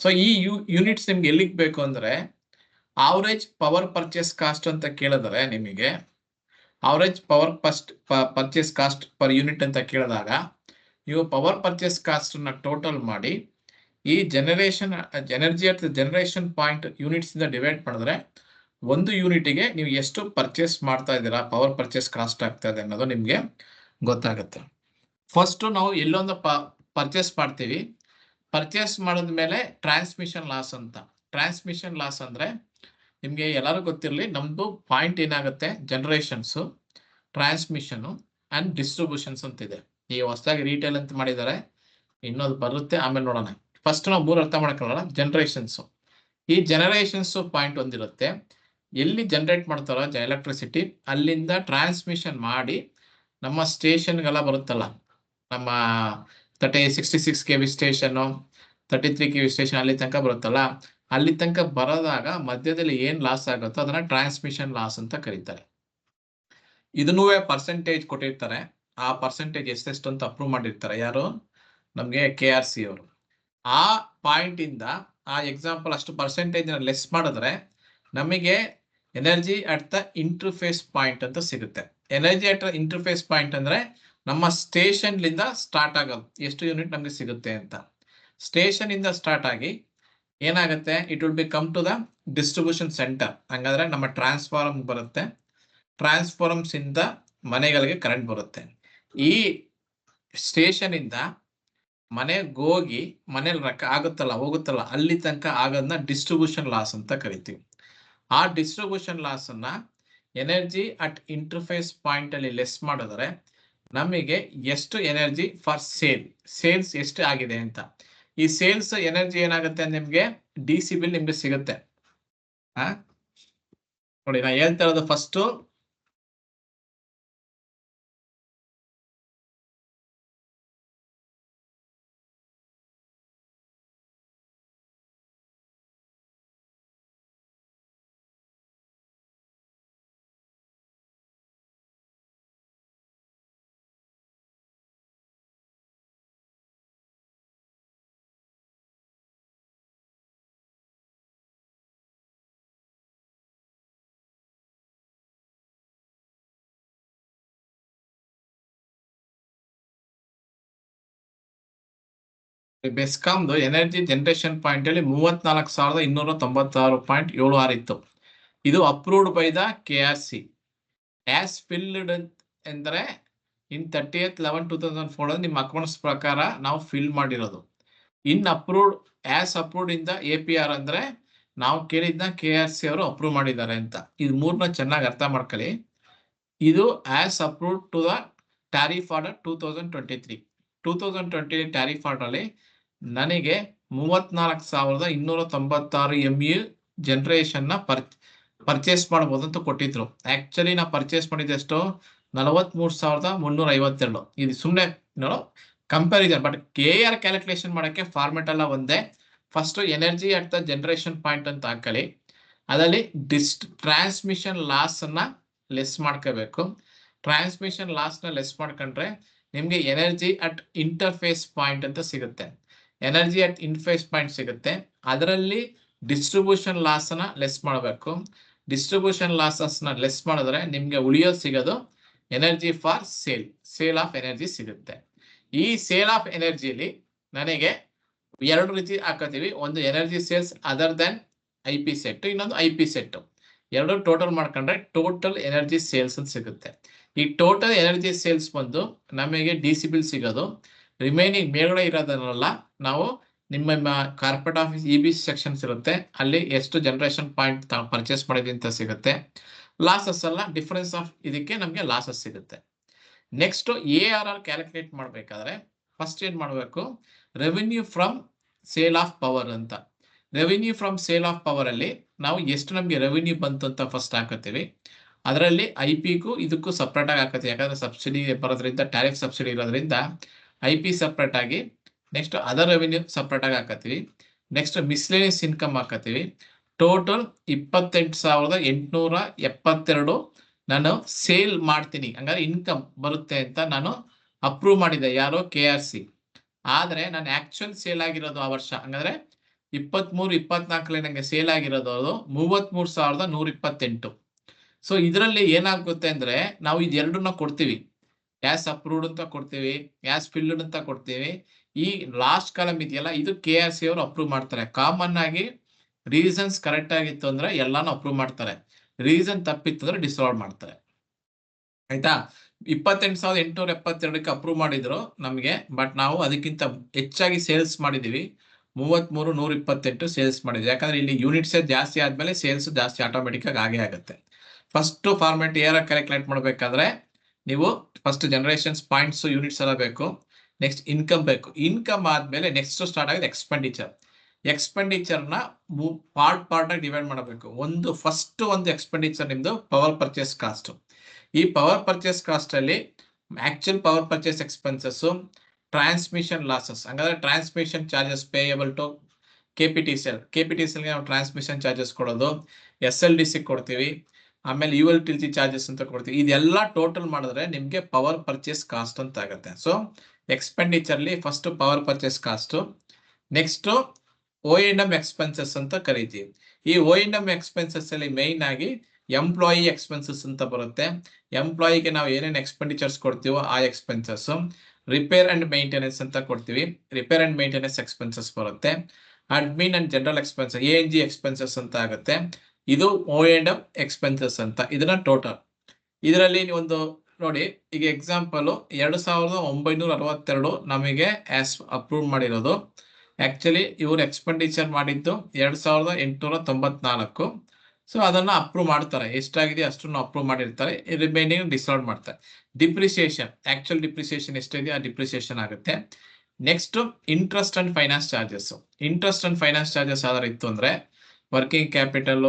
ಸೊ ಈ ಯೂನಿಟ್ಸ್ ನಿಮ್ಗೆ ಎಲ್ಲಿಗೆ ಬೇಕು ಅಂದ್ರೆ ಆವರೇಜ್ ಪವರ್ ಪರ್ಚೇಸ್ ಕಾಸ್ಟ್ ಅಂತ ಕೇಳಿದ್ರೆ, ನಿಮಗೆ average power purchase cost per unit ಅಂತ ಕೇಳಿದಾಗ ನೀವು ಪವರ್ ಪರ್ಚೇಸ್ ಕಾಸ್ಟ್ ನ ಟೋಟಲ್ ಮಾಡಿ ಈ energy at generation point units ಇಂದ ಡಿವೈಡ್ ಮಾಡಿದ್ರೆ ಒಂದು ಯೂನಿಟ್ಗೆ ನೀವು ಎಷ್ಟು ಪರ್ಚೇಸ್ ಮಾಡ್ತಾ ಇದ್ದೀರಾ, ಪವರ್ ಪರ್ಚೇಸ್ ಕಾಸ್ಟ್ ಆಗ್ತಾ ಇದೆ ಅನ್ನೋದು ನಿಮ್ಗೆ ಗೊತ್ತಾಗುತ್ತೆ. ಫಸ್ಟ್ ನಾವು ಎಲ್ಲೊಂದು ಪರ್ಚೇಸ್ ಮಾಡ್ತೀವಿ. ಪರ್ಚೇಸ್ ಮಾಡಿದ್ಮೇಲೆ ಟ್ರಾನ್ಸ್ಮಿಷನ್ ಲಾಸ್ ಅಂತ. ಟ್ರಾನ್ಸ್ಮಿಷನ್ ಲಾಸ್ ಅಂದ್ರೆ ನಿಮ್ಗೆ ಎಲ್ಲರೂ ಗೊತ್ತಿರಲಿ, ನಮ್ದು ಪಾಯಿಂಟ್ ಏನಾಗುತ್ತೆ, ಜನರೇಷನ್ಸ್, ಟ್ರಾನ್ಸ್ಮಿಷನ್ ಅಂಡ್ ಡಿಸ್ಟ್ರಿಬ್ಯೂಷನ್ಸ್ ಅಂತ ಇದೆ. ಈ ಹೊಸದಾಗಿ ರೀಟೇಲ್ ಅಂತ ಮಾಡಿದ್ದಾರೆ, ಇನ್ನೊಂದು ಬರುತ್ತೆ, ಆಮೇಲೆ ನೋಡೋಣ. ಫಸ್ಟ್ ನಾವು ಮೂರು ಅರ್ಥ ಮಾಡ್ಕೊಳ್ಳೋಣ. ಜನರೇಷನ್ಸ್, ಈ ಜನರೇಷನ್ಸ್ ಪಾಯಿಂಟ್ ಒಂದಿರುತ್ತೆ. ಎಲ್ಲಿ ಜನರೇಟ್ ಮಾಡ್ತಾರೋ ಎಲೆಕ್ಟ್ರಿಸಿಟಿ, ಅಲ್ಲಿಂದ ಟ್ರಾನ್ಸ್ಮಿಷನ್ ಮಾಡಿ ನಮ್ಮ ಸ್ಟೇಷನ್ಗೆಲ್ಲ ಬರುತ್ತಲ್ಲ, ನಮ್ಮ 66 KV ಸ್ಟೇಷನ್, 33 KV ಸ್ಟೇಷನ್ ಅಲ್ಲಿ ತನಕ ಬರುತ್ತಲ್ಲ, ಅಲ್ಲಿ ತನಕ ಬರೋದಾಗ ಮಧ್ಯದಲ್ಲಿ ಏನ್ ಲಾಸ್ ಆಗುತ್ತೋ ಅದನ್ನ ಟ್ರಾನ್ಸ್ಮಿಷನ್ ಲಾಸ್ ಅಂತ ಕರೀತಾರೆ. ಇದನ್ನೂ ಪರ್ಸೆಂಟೇಜ್ ಕೊಟ್ಟಿರ್ತಾರೆ. ಆ ಪರ್ಸೆಂಟೇಜ್ ಎಷ್ಟೆಷ್ಟು ಅಂತ ಅಪ್ರೂವ್ ಮಾಡಿರ್ತಾರೆ ಯಾರು, ನಮ್ಗೆ KRC ಅವರು. ಆ ಪಾಯಿಂಟ್ ಇಂದ ಆ ಎಕ್ಸಾಂಪಲ್ ಅಷ್ಟು ಪರ್ಸೆಂಟೇಜ್ ಲೆಸ್ ಮಾಡಿದ್ರೆ ನಮಗೆ energy at the interface point ಅಂತ ಸಿಗುತ್ತೆ. Energy at the interface point ಅಂದ್ರೆ ನಮ್ಮ ಸ್ಟೇಷನ್ ಲಿಂದ ಸ್ಟಾರ್ಟ್ ಆಗೋದು ಎಷ್ಟು ಯೂನಿಟ್ ನಮಗೆ ಸಿಗುತ್ತೆ ಅಂತ. ಸ್ಟೇಷನ್ ಇಂದ ಸ್ಟಾರ್ಟ್ ಆಗಿ ಏನಾಗುತ್ತೆ, it will B come to the distribution centre. ಹಂಗಾದ್ರೆ ನಮ್ಮ ಟ್ರಾನ್ಸ್ಫಾರ್ಮ್ ಬರುತ್ತೆ. ಟ್ರಾನ್ಸ್ಫಾರ್ಮ್ಸ್ ಇಂದ ಮನೆಗಳಿಗೆ ಕರೆಂಟ್ ಬರುತ್ತೆ. ಈ ಸ್ಟೇಷನ್ ಇಂದ ಮನೆಗೆ ಹೋಗಿ ಮನೇಲಿ ಹೋಗುತ್ತಲ್ಲ ಅಲ್ಲಿ ತನಕ ಆಗೋದನ್ನ ಡಿಸ್ಟ್ರಿಬ್ಯೂಷನ್ ಲಾಸ್ ಅಂತ ಕರಿತೀವಿ. ಆ ಡಿಸ್ಟ್ರಿಬ್ಯೂಷನ್ ಲಾಸ್ ಅನ್ನ ಎನರ್ಜಿ ಅಟ್ ಇಂಟರ್ಫೇಸ್ ಪಾಯಿಂಟ್ ಅಲ್ಲಿ ಲೆಸ್ ಮಾಡಿದ್ರೆ ನಮಗೆ ಎಷ್ಟು ಎನರ್ಜಿ ಫಾರ್ ಸೇಲ್ಸ್ ಎಷ್ಟು ಆಗಿದೆ ಅಂತ. ಈ ಸೇಲ್ಸ್ ಎನರ್ಜಿ ಏನಾಗುತ್ತೆ ನಿಮ್ಗೆ DC ಬಿಲ್ ನಿಮ್ಗೆ ಸಿಗುತ್ತೆ. ನೋಡಿ ನಾ ಹೇಳ್ತಾ ಇರೋದು ಫಸ್ಟ್ ಬೆಸ್ಕಾಮ್ದು ಎನರ್ಜಿ ಜನರೇಷನ್ ಪಾಯಿಂಟ್ ಅಲ್ಲಿ 34,296.76 ಇತ್ತು. ಇದು approved by the KRC as filled ಎಂದರೆ ಇನ್ 30th 11/2004 ನಿಮ್ಮ ಅಕೌಂಟ್ಸ್ ಪ್ರಕಾರ ನಾವು ಫಿಲ್ ಮಾಡಿರೋದು. In approved as approved in the APR ಅಂದ್ರೆ ನಾವು ಕೇಳಿದ್ನ KRC ಅವರು ಅಪ್ರೂವ್ ಮಾಡಿದ್ದಾರೆ ಅಂತ. ಇದು ಮೂರನ್ನ ಚೆನ್ನಾಗಿ ಅರ್ಥ ಮಾಡ್ಕೊಳ್ಳಿ. ಇದು as approved to the tariff order 2023 tariff order ಅಲ್ಲಿ ನನಗೆ 34,296 MU ಜನರೇಷನ್ ನ ಪರ್ಚೇಸ್ ಮಾಡಬಹುದು ಅಂತ ಕೊಟ್ಟಿದ್ರು. ಆಕ್ಚುಲಿ ನಾ ಪರ್ಚೇಸ್ ಮಾಡಿದ್ದು ಎಷ್ಟು 43,352. ಇದು ಸುಮ್ಮನೆ ಕಂಪ್ಯಾರಿಸನ್. ಬಟ್ KR ಕ್ಯಾಲ್ಕುಲೇಷನ್ ಮಾಡಕ್ಕೆ ಫಾರ್ಮೆಟ್ ಎಲ್ಲ ಒಂದೇ. First energy at the generation point ಅಂತ ಹಾಕಲಿ. ಅದರಲ್ಲಿ ಟ್ರಾನ್ಸ್ಮಿಷನ್ ಲಾಸ್ ಅನ್ನ ಲೆಸ್ ಮಾಡ್ಕೋಬೇಕು. ಟ್ರಾನ್ಸ್ಮಿಷನ್ ಲಾಸ್ ನ ಲೆಸ್ ಮಾಡ್ಕೊಂಡ್ರೆ ನಿಮ್ಗೆ ಎನರ್ಜಿ ಅಟ್ ಇಂಟರ್ಫೇಸ್ ಪಾಯಿಂಟ್ ಅಂತ ಸಿಗುತ್ತೆ. ಎನರ್ಜಿ ಅಟ್ ಇಂಟರ್ಫೇಸ್ ಪಾಯಿಂಟ್ ಸಿಗುತ್ತೆ. ಅದರಲ್ಲಿ ಡಿಸ್ಟ್ರಿಬ್ಯೂಷನ್ ಲಾಸ್ ನ ಲೆಸ್ ಮಾಡಬೇಕು. ಡಿಸ್ಟ್ರಿಬ್ಯೂಷನ್ ಲಾಸಸ್ ನ ಲೆಸ್ ಮಾಡಿದ್ರೆ ನಿಮ್ಗೆ ಉಳಿಯೋದು ಸಿಗೋದು energy for sale of energy ಸಿಗುತ್ತೆ. ಈ ಸೇಲ್ ಆಫ್ ಎನರ್ಜಿಲಿ ನನಗೆ ಎರಡು ರೀತಿ ಹಾಕೋತೀವಿ. ಒಂದು energy sales other than IP set, ಇನ್ನೊಂದು IP ಸೆಟ್. ಎರಡು ಟೋಟಲ್ ಮಾಡ್ಕೊಂಡ್ರೆ ಟೋಟಲ್ ಎನರ್ಜಿ ಸೇಲ್ಸ್ ಅಂತ ಸಿಗುತ್ತೆ. ಈ ಟೋಟಲ್ ಎನರ್ಜಿ ಸೇಲ್ಸ್ ಬಂದು ನಮಗೆ DC ಬಿಲ್ ಸಿಗೋದು. ರಿಮೈನಿಂಗ್ ಮೇಲ್ಗಡೆ ಇರೋದನ್ನೆಲ್ಲ ನಾವು ನಿಮ್ಮ ಕಾರ್ಪೊರೇಟ್ ಆಫೀಸ್ EB ಸೆಕ್ಷನ್ಸ್ ಇರುತ್ತೆ, ಅಲ್ಲಿ ಎಷ್ಟು ಜನರೇಷನ್ ಪಾಯಿಂಟ್ ಪರ್ಚೇಸ್ ಮಾಡಿದ್ವಿ ಅಂತ ಸಿಗುತ್ತೆ. ಲಾಸಸ್ ಎಲ್ಲ ಡಿಫರೆನ್ಸ್ ಆಫ್ ಇದಕ್ಕೆ ನಮಗೆ ಲಾಸಸ್ ಸಿಗುತ್ತೆ. ನೆಕ್ಸ್ಟ್ ARR ಕ್ಯಾಲ್ಕುಲೇಟ್ ಮಾಡಬೇಕಾದ್ರೆ ಫಸ್ಟ್ ಏನ್ ಮಾಡಬೇಕು, revenue from sale of power ಅಂತ. Revenue from sale of power ಅಲ್ಲಿ ನಾವು ಎಷ್ಟು ನಮಗೆ ರೆವಿನ್ಯೂ ಬಂತು ಅಂತ ಫಸ್ಟ್ ಹಾಕತ್ತೀವಿ. ಅದರಲ್ಲಿ IP-ಗೂ ಇದಕ್ಕೂ ಸಪ್ರೇಟ್ ಆಗಿ ಹಾಕತ್ತೀವಿ. ಯಾಕಂದ್ರೆ ಸಬ್ಸಿಡಿ ಬರೋದ್ರಿಂದ, ಟ್ಯಾರಿಫ್ ಸಬ್ಸಿಡಿ ಇರೋದ್ರಿಂದ IP ಸಪ್ರೇಟ್ ಆಗಿ, ನೆಕ್ಸ್ಟ್ ಅದರ್ ರೆವಿನ್ಯೂ ಸಪ್ರೇಟ್ ಆಗಿ ಹಾಕತ್ತೀವಿ. ನೆಕ್ಸ್ಟ್ ಮಿಸ್ಲೇನಿಯಸ್ ಇನ್ಕಮ್ ಹಾಕತ್ತೀವಿ. ಟೋಟಲ್ 28,872 ನಾನು ಸೇಲ್ ಮಾಡ್ತೀನಿ, ಹಂಗಾದ್ರೆ ಇನ್ಕಮ್ ಬರುತ್ತೆ ಅಂತ ನಾನು ಅಪ್ರೂವ್ ಮಾಡಿದೆ. ಯಾರೋ KRC. ಆದ್ರೆ ನಾನು ಆಕ್ಚುಯಲ್ ಸೇಲ್ ಆಗಿರೋದು ಆ ವರ್ಷ, ಹಂಗಾದ್ರೆ 23-24 ನಂಗೆ ಸೇಲ್ ಆಗಿರೋದು 33,128. ಸೊ ಇದರಲ್ಲಿ ಏನಾಗುತ್ತೆ ಅಂದ್ರೆ ನಾವು ಇದೆರಡನ್ನ ಕೊಡ್ತೀವಿ. ಗ್ಯಾಸ್ ಅಪ್ರೂವ್ಡ್ ಅಂತ ಕೊಡ್ತೀವಿ, ಗ್ಯಾಸ್ ಫಿಲ್ಡ್ ಅಂತ ಕೊಡ್ತೀವಿ. ಈ ಲಾಸ್ಟ್ ಕಾಲಮ್ ಇದೆಯಲ್ಲ, ಇದು KRC ಅವರು ಅಪ್ರೂವ್ ಮಾಡ್ತಾರೆ. ಕಾಮನ್ ಆಗಿ ರೀಸನ್ಸ್ ಕರೆಕ್ಟ್ ಆಗಿತ್ತು ಅಂದ್ರೆ ಎಲ್ಲಾನು ಅಪ್ರೂವ್ ಮಾಡ್ತಾರೆ. ರೀಸನ್ ತಪ್ಪಿತ್ತು ಅಂದ್ರೆ ಡಿಸಾಲ್ವ್ ಮಾಡ್ತಾರೆ. ಆಯ್ತಾ? 28,872ಕ್ಕೆ ಅಪ್ರೂವ್ ಮಾಡಿದ್ರು ನಮಗೆ. ಬಟ್ ನಾವು ಅದಕ್ಕಿಂತ ಹೆಚ್ಚಾಗಿ ಸೇಲ್ಸ್ ಮಾಡಿದೀವಿ. 33,128 ಸೇಲ್ಸ್ ಮಾಡಿದ್ವಿ. ಯಾಕಂದ್ರೆ ಇಲ್ಲಿ ಯೂನಿಟ್ಸ್ ಜಾಸ್ತಿ ಆದ್ಮೇಲೆ ಸೇಲ್ಸ್ ಜಾಸ್ತಿ ಆಟೋಮೆಟಿಕ್ ಆಗೇ ಆಗುತ್ತೆ. ಫಸ್ಟ್ ಫಾರ್ಮೆಟ್ ARR ಕ್ಯಾಲ್ಕುಲೇಟ್ ಮಾಡಬೇಕಾದ್ರೆ ನೀವು ಫಸ್ಟ್ ಜನರೇಷನ್ಸ್ ಪಾಯಿಂಟ್ಸ್ ಯೂನಿಟ್ಸ್ ಎಲ್ಲ ಬೇಕು. ನೆಕ್ಸ್ಟ್ ಇನ್ಕಮ್ ಬೇಕು. ಇನ್ಕಮ್ ಆದ್ಮೇಲೆ ನೆಕ್ಸ್ಟ್ ಸ್ಟಾರ್ಟ್ ಆಗಿದೆ ಎಕ್ಸ್ಪೆಂಡಿಚರ್. ಎಕ್ಸ್ಪೆಂಡಿಚರ್ನ ಪಾರ್ಟ್ ಆಗಿ ಡಿವೈಡ್ ಮಾಡಬೇಕು. ಫಸ್ಟ್ ಒಂದು ಎಕ್ಸ್ಪೆಂಡಿಚರ್ ನಿಮ್ದು ಪವರ್ ಪರ್ಚೇಸ್ ಕಾಸ್ಟ್. ಈ ಪವರ್ ಪರ್ಚೇಸ್ ಕಾಸ್ಟ್ ಅಲ್ಲಿ actual power purchase expenses, transmission losses, ಹಂಗಾದ್ರೆ transmission charges payable to KPTCL. KPTCL ಗೆ ನಾವು ಟ್ರಾನ್ಸ್ಮಿಷನ್ ಚಾರ್ಜಸ್ ಕೊಡೋದು, SLDC ಕೊಡ್ತೀವಿ, ಆಮೇಲೆ ULTC ಚಾರ್ಜಸ್ ಅಂತ ಕೊಡ್ತೀವಿ. ಇದೆಲ್ಲ ಟೋಟಲ್ ಮಾಡಿದ್ರೆ ನಿಮ್ಗೆ ಪವರ್ ಪರ್ಚೇಸ್ ಕಾಸ್ಟ್ ಅಂತ ಆಗುತ್ತೆ. ಸೊ ಎಕ್ಸ್ಪೆಂಡಿಚರ್ಲಿ first power purchase cost, next O&M expenses ಅಂತ ಕರಿತೀವಿ. ಈ O&M ಎಕ್ಸ್ಪೆನ್ಸಸ್ ಅಲ್ಲಿ ಮೈನ್ ಆಗಿ ಎಂಪ್ಲಾಯಿ ಎಕ್ಸ್ಪೆನ್ಸಸ್ ಅಂತ ಬರುತ್ತೆ. ಎಂಪ್ಲಾಯಿಗೆ ನಾವು ಏನೇನು ಎಕ್ಸ್ಪೆಂಡಿಚರ್ಸ್ ಕೊಡ್ತೀವೋ ಆ ಎಕ್ಸ್ಪೆನ್ಸಸ್. ರಿಪೇರ್ ಅಂಡ್ ಮೇಂಟೆನೆನ್ಸ್ ಅಂತ ಕೊಡ್ತೀವಿ, ರಿಪೇರ್ ಅಂಡ್ ಮೇಂಟೆನೆನ್ಸ್ ಎಕ್ಸ್ಪೆನ್ಸಸ್ ಬರುತ್ತೆ. Admin and general expense ANG expenses ಅಂತ ಆಗುತ್ತೆ. ಇದು O&M ಎಕ್ಸ್ಪೆನ್ಸಸ್ ಅಂತ. ಇದನ್ನ ಟೋಟಲ್. ಇದರಲ್ಲಿ ಒಂದು ನೋಡಿ, ಈಗ ಎಕ್ಸಾಂಪಲ್ 2,962 ನಮಗೆ ಆಸ್ ಅಪ್ರೂವ್ ಮಾಡಿರೋದು. ಆಕ್ಚುಲಿ ಇವ್ರು ಎಕ್ಸ್ಪೆಂಡಿಚರ್ ಮಾಡಿದ್ದು 2,894. ಸೊ ಅದನ್ನ ಅಪ್ರೂವ್ ಮಾಡ್ತಾರೆ. ಎಷ್ಟಾಗಿದೆ ಅಷ್ಟನ್ನು ಅಪ್ರೂವ್ ಮಾಡಿರ್ತಾರೆ. ರಿಮೈನಿಂಗ್ ಡಿಸಾಲ್ವ್ ಮಾಡ್ತಾರೆ. ಡಿಪ್ರಿಸಿಯೇಷನ್, ಆಕ್ಚುಯಲ್ ಡಿಪ್ರಿಸಿಯೇಷನ್ ಎಷ್ಟಿದೆ ಆ ಡಿಪ್ರಿಸಿಯೇಷನ್ ಆಗುತ್ತೆ. Next interest and finance charges. Interest and finance charges ಯಾವ್ದಾರು ಇತ್ತು ಅಂದ್ರೆ working capital,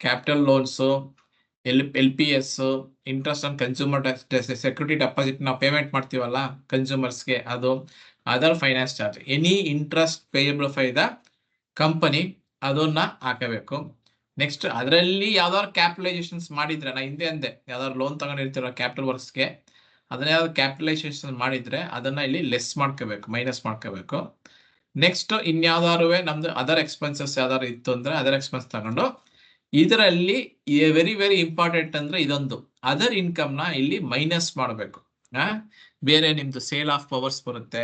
capital loans, LPS, interest on consumer tax, security deposit ನಾವು ಪೇಮೆಂಟ್ ಮಾಡ್ತೀವಲ್ಲ ಕನ್ಸ್ಯೂಮರ್ಸ್ಗೆ, ಅದು other finance charge. Any interest payable by the company ಅದನ್ನ ಹಾಕಬೇಕು. Next ಅದರಲ್ಲಿ ಯಾವ್ದಾದ್ರು ಕ್ಯಾಪಿಟಲೈಸೇಷನ್ಸ್ ಮಾಡಿದ್ರೆ, ನಾ ಹಿಂದೆ ಅಂದೆ ಯಾವ್ದಾದ್ರು ಲೋನ್ ತಗೊಂಡಿರ್ತೀರ ಕ್ಯಾಪಿಟಲ್ ವರ್ಕ್ಸ್ಗೆ, ಅದನ್ನ ಯಾವ್ದು ಕ್ಯಾಪಿಟಲೈಸೇಷನ್ ಮಾಡಿದ್ರೆ ಅದನ್ನ ಇಲ್ಲಿ ಲೆಸ್ ಮಾಡ್ಕೋಬೇಕು, ಮೈನಸ್ ಮಾಡ್ಕೋಬೇಕು. ನೆಕ್ಸ್ಟ್ ಇನ್ಯಾವ್ದಾರು ನಮ್ದು ಅದರ್ ಎಕ್ಸ್ಪೆನ್ಸಸ್ ಯಾವ್ದಾದ್ರು ಇತ್ತು ಅಂದ್ರೆ ಅದರ್ ಎಕ್ಸ್ಪೆನ್ಸ್ ತಗೊಂಡು ಇದರಲ್ಲಿ ವೆರಿ ವೆರಿ ಇಂಪಾರ್ಟೆಂಟ್ ಅಂದ್ರೆ ಇದೊಂದು ಅದರ್ ಇನ್ಕಮ್ ನ ಇಲ್ಲಿ ಮೈನಸ್ ಮಾಡಬೇಕು. ಬೇರೆ ನಿಮ್ದು ಸೇಲ್ ಆಫ್ ಪವರ್ಸ್ ಬರುತ್ತೆ,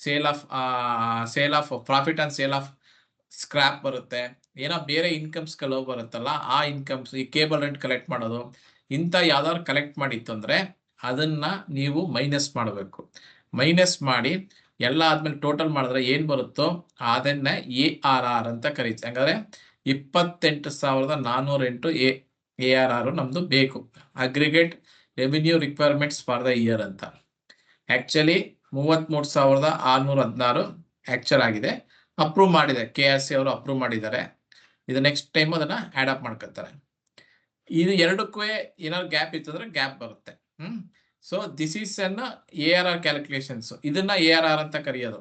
sale of profit and sale of scrap ಬರುತ್ತೆ, ಏನೋ ಬೇರೆ ಇನ್ಕಮ್ಸ್ಗಳು ಬರುತ್ತಲ್ಲ ಆ ಇನ್ಕಮ್ಸ್, ಈ ಕೇಬಲ್ ರೆಂಟ್ ಕಲೆಕ್ಟ್ ಮಾಡೋದು, ಇಂಥ ಯಾವ್ದಾದ್ರು ಕಲೆಕ್ಟ್ ಮಾಡಿತ್ತು ಅಂದ್ರೆ ಅದನ್ನ ನೀವು ಮೈನಸ್ ಮಾಡಬೇಕು. ಮೈನಸ್ ಮಾಡಿ ಎಲ್ಲ ಆದ್ಮೇಲೆ ಟೋಟಲ್ ಮಾಡಿದ್ರೆ ಏನ್ ಬರುತ್ತೋ ಅದನ್ನ ARR ಅಂತ ಕರೀತೀವಿ. ಹಂಗಾದ್ರೆ 28,408 ARR ನಮ್ದು ಬೇಕು, aggregate revenue requirements for the year ಅಂತ. ಆಕ್ಚುಲಿ 33,616 ಆಕ್ಚುಲ್ ಆಗಿದೆ, ಅಪ್ರೂವ್ ಮಾಡಿದೆ, KRC ಅವರು ಅಪ್ರೂವ್ ಮಾಡಿದ್ದಾರೆ. ಇದು ನೆಕ್ಸ್ಟ್ ಟೈಮ್ ಅದನ್ನ ಆಡ್ ಅಪ್ ಮಾಡ್ಕೊತಾರೆ. ಇದು ಎರಡಕ್ಕೂ ಏನಾದ್ರು ಗ್ಯಾಪ್ ಇತ್ತು ಅಂದ್ರೆ ಗ್ಯಾಪ್ ಬರುತ್ತೆ. So this is an ARR calculations. ಇದನ್ನ ARR ಅಂತ ಕರೆಯೋದು.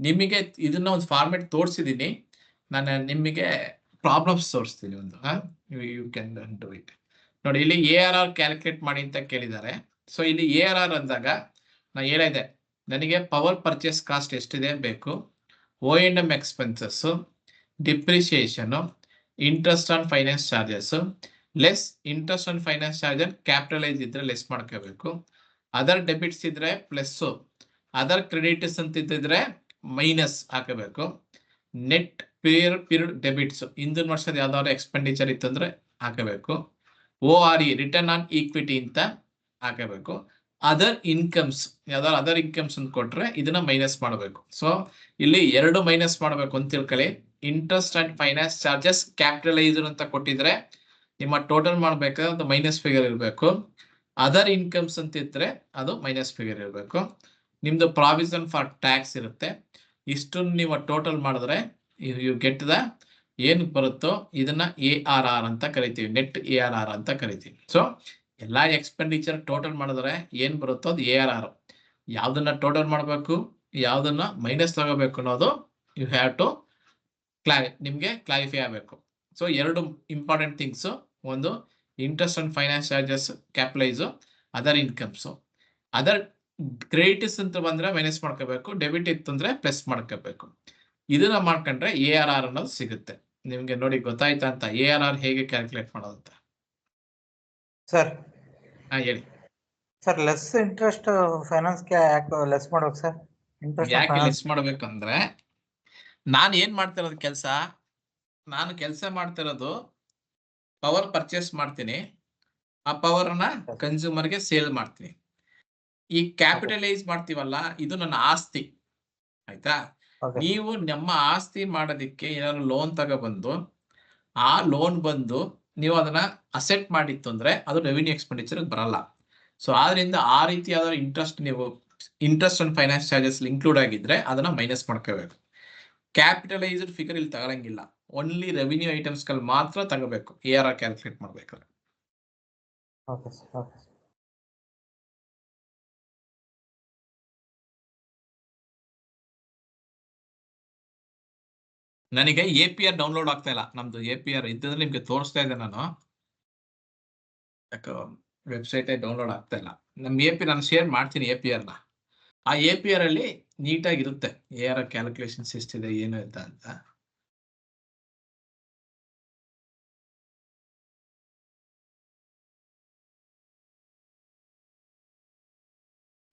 ನಿಮಗೆ ಇದನ್ನ ಒಂದು ಫಾರ್ಮೆಟ್ ತೋರಿಸಿದೀನಿ, ನಾನು ನಿಮಗೆ ಪ್ರಾಬ್ಲಮ್ಸ್ ತೋರಿಸ್ತೀನಿ ಒಂದು. You can do it. ನೋಡಿ, ಇಲ್ಲಿ ARR ಕ್ಯಾಲ್ಕುಲೇಟ್ ಮಾಡಿ ಅಂತ ಕೇಳಿದ್ದಾರೆ. ಸೊ ಇಲ್ಲಿ ARR ಅಂದಾಗ ನಾ ಹೇಳಿದೆ, ನನಗೆ ಪವರ್ ಪರ್ಚೇಸ್ ಕಾಸ್ಟ್ ಎಷ್ಟಿದೆ ಬೇಕು, O&M expenses, depreciation, interest on finance charges, less interest on finance charges capitalise ಇದ್ರೆ ಲೆಸ್ ಮಾಡ್ಕೋಬೇಕು, ಅದರ್ ಡೆಬಿಟ್ಸ್ ಇದ್ರೆ ಪ್ಲಸ್, ಅದರ್ ಕ್ರೆಡಿಟ್ಸ್ ಅಂತ ಇದ್ದಿದ್ರೆ ಮೈನಸ್ ಹಾಕಬೇಕು, ನೆಟ್ ಪೀರಿಯಡ್ ಡೆಬಿಟ್ಸ್ ಹಿಂದಿನ ವರ್ಷದ ಯಾವ್ದಾದ್ರು ಎಕ್ಸ್ಪೆಂಡಿಚರ್ ಇತ್ತು ಅಂದ್ರೆ ಹಾಕಬೇಕು, ORE ರಿಟರ್ನ್ ಆನ್ ಈಕ್ವಿಟಿ ಅಂತ ಹಾಕಬೇಕು, ಅದರ್ ಇನ್ಕಮ್ಸ್ ಯಾವ್ದಾದ್ರು ಅದರ್ ಇನ್ಕಮ್ಸ್ ಅಂತ ಕೊಟ್ರೆ ಇದನ್ನ ಮೈನಸ್ ಮಾಡಬೇಕು. ಸೊ ಇಲ್ಲಿ ಎರಡು ಮೈನಸ್ ಮಾಡಬೇಕು ಅಂತ ತಿಳ್ಕೊಳ್ಳಿ. Interest and finance charges capitalised ಅಂತ ಕೊಟ್ಟಿದ್ರೆ ನಿಮ್ಮ ಟೋಟಲ್ ಮಾಡ್ಬೇಕಾದ್ರೆ ಅದು ಮೈನಸ್ ಫಿಗರ್ ಇರಬೇಕು. ಅದರ್ ಇನ್ಕಮ್ಸ್ ಅಂತ ಇದ್ರೆ ಅದು ಮೈನಸ್ ಫಿಗರ್ ಇರಬೇಕು. ನಿಮ್ದು ಪ್ರಾವಿಷನ್ ಫಾರ್ ಟ್ಯಾಕ್ಸ್ ಇರುತ್ತೆ. ಇಷ್ಟನ್ನು ನೀವು ಟೋಟಲ್ ಮಾಡಿದ್ರೆ ಯು ಗೆಟ್ ದ ಏನ್ ಬರುತ್ತೋ ಇದನ್ನ ARR ಅಂತ ಕರಿತೀವಿ, ನೆಟ್ ARR ಅಂತ ಕರಿತೀವಿ. ಸೊ ಎಲ್ಲಾ ಎಕ್ಸ್ಪೆಂಡಿಚರ್ ಟೋಟಲ್ ಮಾಡಿದ್ರೆ ಏನ್ ಬರುತ್ತೋ ಅದು ARR. ಯಾವ್ದನ್ನ ಟೋಟಲ್ ಮಾಡಬೇಕು, ಯಾವ್ದನ್ನ ಮೈನಸ್ ತಗೋಬೇಕು ಅನ್ನೋದು ಯು ಹ್ಯಾವ್ ಟು ನಿಮ್ಗೆ ಕ್ಲಾರಿಫೈ ಆಗಬೇಕು. ಸೊ ಎರಡು ಇಂಪಾರ್ಟೆಂಟ್ ಥಿಂಗ್ಸ್, ಒಂದು interest and finance charges capitalise, other incomes. Other credits ಅಂತ ಬಂದ್ರೆ ಮೈನಸ್ ಮಾಡ್ಕೋಬೇಕು, ಡೆಬಿಟ್ ಇತ್ತು ಅಂದ್ರೆ ಪ್ಲಸ್ ಮಾಡ್ಕೋಬೇಕು. ಇದನ್ನ ಮಾಡ್ಕೊಂಡ್ರೆ ARR ಅನ್ನೋದು ಸಿಗುತ್ತೆ. ನಿಮ್ಗೆ ನೋಡಿ ಗೊತ್ತಾಯ್ತಾ ಅಂತ ARR ಹೇಗೆ ಕ್ಯಾಲ್ಕುಲೇಟ್ ಮಾಡೋದು ಅಂತ. ಸರ್ ಹೇಳಿ ಸರ್, ಲೆಸ್ ಇಂಟ್ರೆಸ್ಟ್ ಫೈನಾನ್ಸ್ ಯಾಕೆ ಲೆಸ್ ಮಾಡ್ಬೇಕು ಸರ್? ಯಾಕೆ ಲೆಸ್ ಮಾಡ್ಬೇಕಂದ್ರೆ ನಾನು ಏನ್ ಮಾಡ್ತಿರೋದು ಕೆಲಸ, ನಾನು ಕೆಲಸ ಮಾಡ್ತಿರೋದು ಪವರ್ ಪರ್ಚೇಸ್ ಮಾಡ್ತೀನಿ, ಆ ಪವರ್ ನ ಕನ್ಸ್ಯೂಮರ್ಗೆ ಸೇಲ್ ಮಾಡ್ತೀನಿ. ಈ ಕ್ಯಾಪಿಟಲೈಸ್ ಮಾಡ್ತೀವಲ್ಲ ಇದು ನನ್ನ ಆಸ್ತಿ, ಆಯ್ತಾ? ನೀವು ನಮ್ಮ ಆಸ್ತಿ ಮಾಡೋದಿಕ್ಕೆ ಏನಾದ್ರು ಲೋನ್ ತಗೊಬಂದು ಆ ಲೋನ್ ಬಂದು ನೀವು ಅದನ್ನ ಅಸೆಟ್ ಮಾಡಿತ್ತು ಅಂದ್ರೆ ಅದು ರೆವಿನ್ಯೂ ಎಕ್ಸ್ಪೆಂಡಿಚರ್ ಬರಲ್ಲ. ಸೊ ಆದ್ರಿಂದ ಆ ರೀತಿ ಯಾವ್ದಾದ್ರು ಇಂಟ್ರೆಸ್ಟ್ ನೀವು interest and finance charges include ಆಗಿದ್ರೆ ಅದನ್ನ ಮೈನಸ್ ಮಾಡ್ಕೋಬೇಕು. ಕ್ಯಾಪಿಟಲೈಸ್ಡ್ ಫಿಗರ್ ಇಲ್ಲಿ ತಗೊಳಂಗಿಲ್ಲ, ಓನ್ಲಿ ರೆವಿನ್ಯೂ ಐಟಮ್ಸ್ ಗಳು ಮಾತ್ರ ತಗೋಬೇಕು ARR ಕ್ಯಾಲ್ಕುಲೇಟ್ ಮಾಡ್ಬೇಕಾದ್ರೆ. ನನಗೆ APR ಡೌನ್ಲೋಡ್ ಆಗ್ತಾ ಇಲ್ಲ. ನಮ್ದು APR ಇದ್ದಂದ್ರೆ ನಿಮ್ಗೆ ತೋರಿಸ್ತಾ ಇದ್ದೆ ನಾನು, ಯಾಕೋ ವೆಬ್ಸೈಟ್ ಡೌನ್ಲೋಡ್ ಆಗ್ತಾ ಇಲ್ಲ. ನಮ್ APR ನಾನು ಶೇರ್ ಮಾಡ್ತೀನಿ APR ನ. ಆ APR ಅಲ್ಲಿ ನೀಟಾಗಿರುತ್ತೆ ARR ಕ್ಯಾಲ್ಕುಲೇಷನ್ಸ್ ಎಷ್ಟಿದೆ ಏನು ಅಂತ.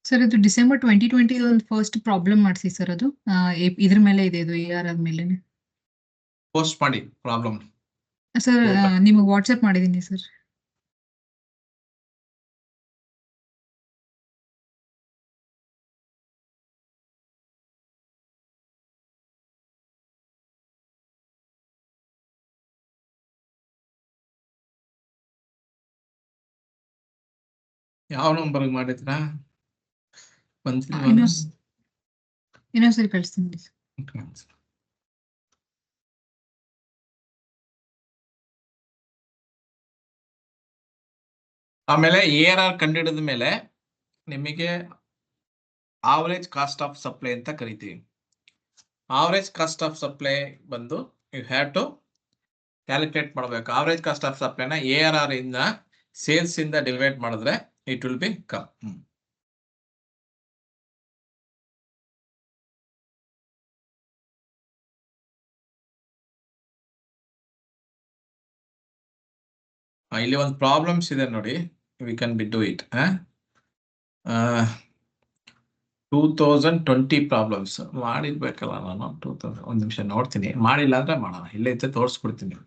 ಸರ್ ಇದು ಡಿಸೆಂಬರ್ 2020 ಒಂದು ಫಸ್ಟ್ ಪ್ರಾಬ್ಲಮ್ ಮಾಡಿಸಿ ಸರ್, ಅದು ಇದ್ರ ಮೇಲೆ ಇದೆ, ಇದು ARR ಮೇಲೆ ಪೋಸ್ಟ್ ಮಾಡಿ ಪ್ರಾಬ್ಲಮ್. ಸರ್ ನಿಮಗೆ ವಾಟ್ಸ್ಆಪ್ ಮಾಡಿದ್ದೀನಿ ಸರ್. ಯಾವ ನಂಬರ್ ಮಾಡಿದ್ರಾ? ಇನ್ನೊಂದ್ಸರಿ ಕಳಿಸ್ತೀನಿ. ಆಮೇಲೆ ARR ಕಂಡುಹಿಡಿದ ಮೇಲೆ ನಿಮಗೆ ಆವರೇಜ್ ಕಾಸ್ಟ್ ಆಫ್ ಸಪ್ಲೈ ಅಂತ ಕರಿತೀವಿ. ಆವರೇಜ್ ಕಾಸ್ಟ್ ಆಫ್ ಸಪ್ಲೈ ಬಂದು ಯು ಹ್ಯಾವ್ ಟು ಕ್ಯಾಲ್ಕುಲೇಟ್ ಮಾಡಬೇಕು. ಆವರೇಜ್ ಕಾಸ್ಟ್ ಆಫ್ ಸಪ್ಲೈನ ARR ಇಂದ ಸೇಲ್ಸ್ ಇಂದ ಡಿವೈಡ್ ಮಾಡಿದ್ರೆ ಇಟ್ ವಿಲ್ ಬಿ ಕಮ್. ಇಲ್ಲಿ ಒಂದು ಪ್ರಾಬ್ಲಮ್ಸ್ ಇದೆ ನೋಡಿ, we can be do it. 2020 problems ಮಾಡಿರ್ಬೇಕಲ್ಲ ನಾನು 2000 ಒಂದ್ ನಿಮಿಷ ನೋಡ್ತೀನಿ, ಮಾಡಿಲ್ಲ ಅಂದ್ರೆ ಮಾಡೋಣ, ಇಲ್ಲೇ ಇದ್ದೆ ತೋರಿಸ್ಬಿಡ್ತೀನಿ ನಿಮ್ಗೆ.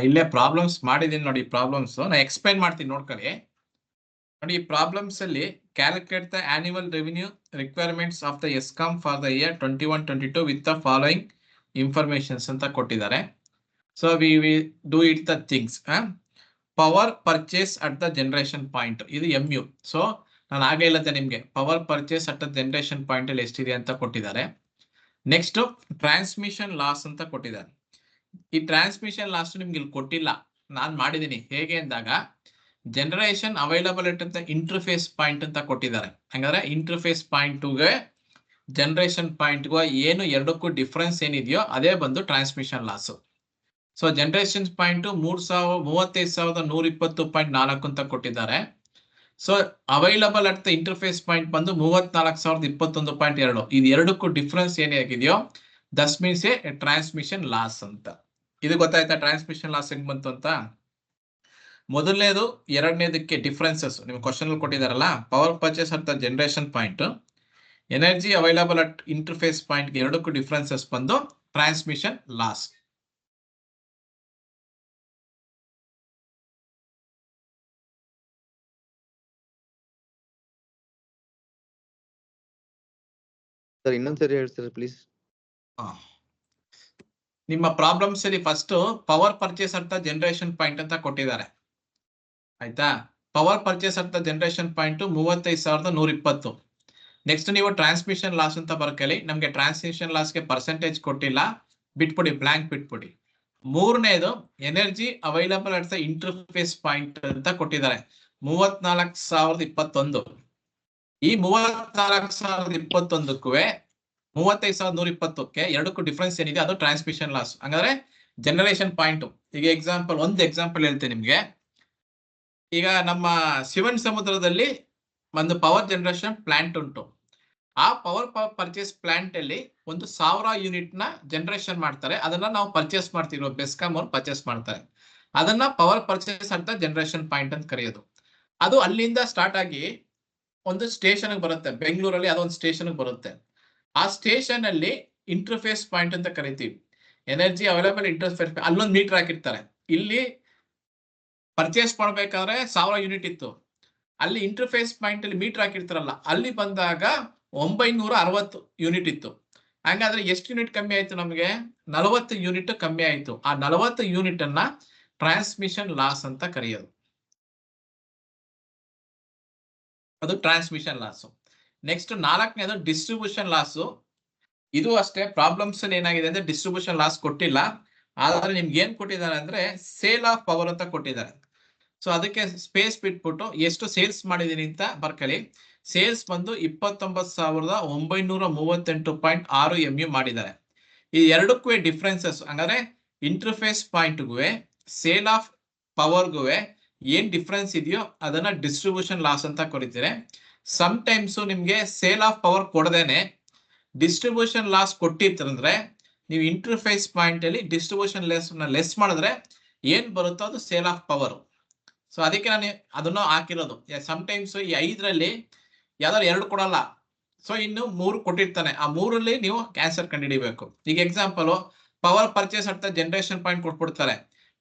ಇಲ್ಲೇ ಪ್ರಾಬ್ಲಮ್ಸ್ ಮಾಡಿದೀನಿ ನೋಡಿ, ಪ್ರಾಬ್ಲಮ್ಸ್ ನಾ ಎಕ್ಸ್ಪ್ಲೈನ್ ಮಾಡ್ತೀನಿ ನೋಡ್ಕೊಳ್ಳಿ. ನೋಡಿ, ಈ ಪ್ರಾಬ್ಲಮ್ಸ್ ಅಲ್ಲಿ calculate the annual revenue requirements of the ESCOM for the year 21-22 with the following informations ಅಂತ ಕೊಟ್ಟಿದ್ದಾರೆ. So we do it the things. Power purchase at the generation point, ಇದು MU. ಸೊ ನಾನು ಆಗಲೇ ಹೇಳಿದ್ದೆ ನಿಮ್ಗೆ, power purchase at the generation point ಅಲ್ಲಿ ಎಷ್ಟಿದೆ ಅಂತ ಕೊಟ್ಟಿದ್ದಾರೆ. ನೆಕ್ಸ್ಟ್ ಟ್ರಾನ್ಸ್ಮಿಷನ್ ಲಾಸ್ ಅಂತ ಕೊಟ್ಟಿದ್ದಾರೆ. ಈ ಟ್ರಾನ್ಸ್ಮಿಷನ್ ಲಾಸ್ ನಿಮ್ಗೆ ಇಲ್ಲಿ ಕೊಟ್ಟಿಲ್ಲ, ನಾನು ಮಾಡಿದೀನಿ. ಹೇಗೆ ಅಂದಾಗ ಜನರೇಷನ್ ಅವೈಲಬಲ್ ಅಂತ ಇಂಟರ್ಫೇಸ್ ಪಾಯಿಂಟ್ ಅಂತ ಕೊಟ್ಟಿದ್ದಾರೆ. ಹಂಗಾದ್ರೆ ಇಂಟರ್ಫೇಸ್ ಪಾಯಿಂಟ್ಗೆ ಜನರೇಷನ್ ಪಾಯಿಂಟ್ಗೂ ಏನು ಎರಡಕ್ಕೂ ಡಿಫ್ರೆನ್ಸ್ ಏನಿದೆಯೋ ಅದೇ ಬಂದು transmission loss. So generation point 35,120.4 ಅಂತ ಕೊಟ್ಟಿದ್ದಾರೆ. So available at the interface point ಬಂದು 34,021.2. ಇದು ಎರಡಕ್ಕೂ ಡಿಫ್ರೆನ್ಸ್ ಏನಾಗಿದೆಯೋ thus means a transmission loss ಅಂತ. ಇದು ಗೊತ್ತಾಯ್ತಾ ಟ್ರಾನ್ಸ್ಮಿಷನ್ ಲಾಸ್ ಹೆಂಗ್ ಬಂತು ಅಂತ? ಮೊದಲನೇದು ಎರಡನೇದಕ್ಕೆ ಡಿಫ್ರೆನ್ಸಸ್ ನಿಮ್ಗೆ ಕ್ವಶನ್ ಅಲ್ಲಿ ಕೊಟ್ಟಿದಾರಲ್ಲ, power purchase at the generation point, energy available at interface point, ಎರಡಕ್ಕೂ ಡಿಫ್ರೆನ್ಸಸ್ ಬಂದು ಟ್ರಾನ್ಸ್ಮಿಷನ್ ಲಾಸ್. ಸರ್ ಇನ್ನೊಂದ್ಸರಿ ಹೇಳ್ತೀರಾ ಪ್ಲೀಸ್? ನಿಮ್ಮ ಪ್ರಾಬ್ಲಮ್ಸ್ ಅಲ್ಲಿ first power purchase at the generation point ಅಂತ ಕೊಟ್ಟಿದ್ದಾರೆ, ಆಯ್ತಾ? Power purchase at the generation point 35,120. Next ನೀವು ಟ್ರಾನ್ಸ್ಮಿಷನ್ ಲಾಸ್ ಅಂತ ಬರ್ಕಲಿ, ನಮ್ಗೆ ಟ್ರಾನ್ಸ್ಮಿಷನ್ ಲಾಸ್ಗೆ ಪರ್ಸೆಂಟೇಜ್ ಕೊಟ್ಟಿಲ್ಲ, ಬಿಟ್ಬಿಡಿ, ಬ್ಲಾಂಕ್ ಬಿಟ್ಬಿಡಿ. ಮೂರನೇದು energy available at the interface point ಅಂತ ಕೊಟ್ಟಿದ್ದಾರೆ 34,021. ಈ 34,021ಕ್ಕೂ 35,120ಕ್ಕೆ ಎರಡಕ್ಕೂ ಡಿಫ್ರೆನ್ಸ್ ಏನಿದೆ ಅದು ಟ್ರಾನ್ಸ್ಮಿಷನ್ ಲಾಸ್. ಹಂಗಾದ್ರೆ ಜನರೇಷನ್ ಪಾಯಿಂಟ್, ಈಗ ಒಂದು ಎಕ್ಸಾಂಪಲ್ ಹೇಳ್ತೀನಿ ನಿಮ್ಗೆ. ಈಗ ನಮ್ಮ ಶಿವನ್ ಸಮುದ್ರದಲ್ಲಿ ಒಂದು ಪವರ್ ಜನರೇಷನ್ ಪ್ಲಾಂಟ್ ಉಂಟು. ಆ ಪವರ್ ಪರ್ಚೇಸ್ ಪ್ಲಾಂಟ್ ಅಲ್ಲಿ 1,000 ಯೂನಿಟ್ ನ ಜನರೇಷನ್ ಮಾಡ್ತಾರೆ. ಅದನ್ನ ನಾವು ಪರ್ಚೇಸ್ ಮಾಡ್ತಿರೋ ಬೆಸ್ಕಾಂ ಅವ್ರು ಪರ್ಚೇಸ್ ಮಾಡ್ತಾರೆ. ಅದನ್ನ ಪವರ್ ಪರ್ಚೇಸ್ ಅಂತ ಜನರೇಷನ್ ಪಾಯಿಂಟ್ ಅಂತ ಕರೆಯೋದು. ಅದು ಅಲ್ಲಿಂದ ಸ್ಟಾರ್ಟ್ ಆಗಿ ಒಂದು ಸ್ಟೇಷನ್ ಬರುತ್ತೆ, ಬೆಂಗಳೂರಲ್ಲಿ ಅದೊಂದು ಸ್ಟೇಷನ್ ಬರುತ್ತೆ. ಆ ಸ್ಟೇಷನ್ ಅಲ್ಲಿ ಇಂಟರ್ಫೇಸ್ ಪಾಯಿಂಟ್ ಅಂತ ಕರಿತೀವಿ. ಎನರ್ಜಿ ಅವೈಲಬಲ್ ಇಂಟರ್ಫೇಸ್, ಅಲ್ಲೊಂದು ಮೀಟರ್ ಹಾಕಿರ್ತಾರೆ. ಇಲ್ಲಿ ಪರ್ಚೇಸ್ ಮಾಡ್ಬೇಕಾದ್ರೆ 1000 ಯೂನಿಟ್ ಇತ್ತು, ಅಲ್ಲಿ ಇಂಟರ್ಫೇಸ್ ಪಾಯಿಂಟ್ ಅಲ್ಲಿ ಮೀಟರ್ ಹಾಕಿರ್ತಾರಲ್ಲ, ಅಲ್ಲಿ ಬಂದಾಗ 960 ಯೂನಿಟ್ ಇತ್ತು. ಹಾಗಾದ್ರೆ ಎಷ್ಟು ಯೂನಿಟ್ ಕಮ್ಮಿ ಆಯ್ತು? ನಮಗೆ 40 ಯೂನಿಟ್ ಕಮ್ಮಿ ಆಯ್ತು. ಆ 40 ಯೂನಿಟ್ ಅನ್ನ ಟ್ರಾನ್ಸ್ಮಿಷನ್ ಲಾಸ್ ಅಂತ ಕರೆಯೋದು, ಅದು ಟ್ರಾನ್ಸ್ಮಿಷನ್ ಲಾಸ್. ನೆಕ್ಸ್ಟ್ ನಾಲ್ಕನೇದು ಡಿಸ್ಟ್ರಿಬ್ಯೂಷನ್ ಲಾಸ್. ಇದು ಅಷ್ಟೇ, ಪ್ರಾಬ್ಲಮ್ಸ್ ಅಲ್ಲಿ ಏನಾಗಿದೆ ಅಂದ್ರೆ ಡಿಸ್ಟ್ರಿಬ್ಯೂಷನ್ ಲಾಸ್ ಕೊಟ್ಟಿಲ್ಲ, ಆದ್ರೆ ನಿಮ್ಗೆ ಏನ್ ಕೊಟ್ಟಿದ್ದಾರೆ ಅಂದ್ರೆ ಸೇಲ್ ಆಫ್ ಪವರ್ ಅಂತ ಕೊಟ್ಟಿದ್ದಾರೆ. ಸೊ ಅದಕ್ಕೆ ಸ್ಪೇಸ್ ಬಿಟ್ಬಿಟ್ಟು ಎಷ್ಟು ಸೇಲ್ಸ್ ಮಾಡಿದೀನಿ ಅಂತ ಬರ್ಕಲಿ. ಸೇಲ್ಸ್ ಬಂದು 29,938.6 MU ಮಾಡಿದ್ದಾರೆ. ಈ ಎರಡಕ್ಕೂ ಡಿಫ್ರೆನ್ಸಸ್, ಹಂಗಾದ್ರೆ ಇಂಟರ್ಫೇಸ್ ಪಾಯಿಂಟ್ಗೂ ಸೇಲ್ ಆಫ್ ಪವರ್ಗೂ ಏನ್ ಡಿಫ್ರೆನ್ಸ್ ಇದೆಯೋ ಅದನ್ನ ಡಿಸ್ಟ್ರಿಬ್ಯೂಷನ್ ಲಾಸ್ ಅಂತ ಕರೀತಾರೆ. ಸಮ್ ಟೈಮ್ಸ್ ನಿಮ್ಗೆ ಸೇಲ್ ಆಫ್ ಪವರ್ ಕೊಡದೇನೆ ಡಿಸ್ಟ್ರಿಬ್ಯೂಷನ್ ಲಾಸ್ ಕೊಟ್ಟಿರ್ತಂದ್ರೆ ನೀವು ಇಂಟರ್ಫೇಸ್ ಪಾಯಿಂಟ್ ಅಲ್ಲಿ ಡಿಸ್ಟ್ರಿಬ್ಯೂಷನ್ ಲೆಸ್ ಮಾಡಿದ್ರೆ ಏನ್ ಬರುತ್ತೋ ಅದು ಸೇಲ್ ಆಫ್ ಪವರ್. ಸೊ ಅದಕ್ಕೆ ನಾನು ಅದನ್ನು ಹಾಕಿರೋದು. ಸಮ್ ಟೈಮ್ಸ್ ಈ 5ರಲ್ಲಿ ಯಾವ್ದಾದ್ರು 2 ಕೊಡಲ್ಲ, ಸೊ ಇನ್ನು 3 ಕೊಟ್ಟಿರ್ತಾನೆ. ಆ 3ರಲ್ಲಿ ನೀವು ಆನ್ಸರ್ ಕಂಡುಹಿಡಿಬೇಕು. ಈಗ ಎಕ್ಸಾಂಪಲ್ ಪವರ್ ಪರ್ಚೇಸ್ ಅಂತ ಜನರೇಷನ್ ಪಾಯಿಂಟ್ ಕೊಟ್ಬಿಡ್ತಾರೆ,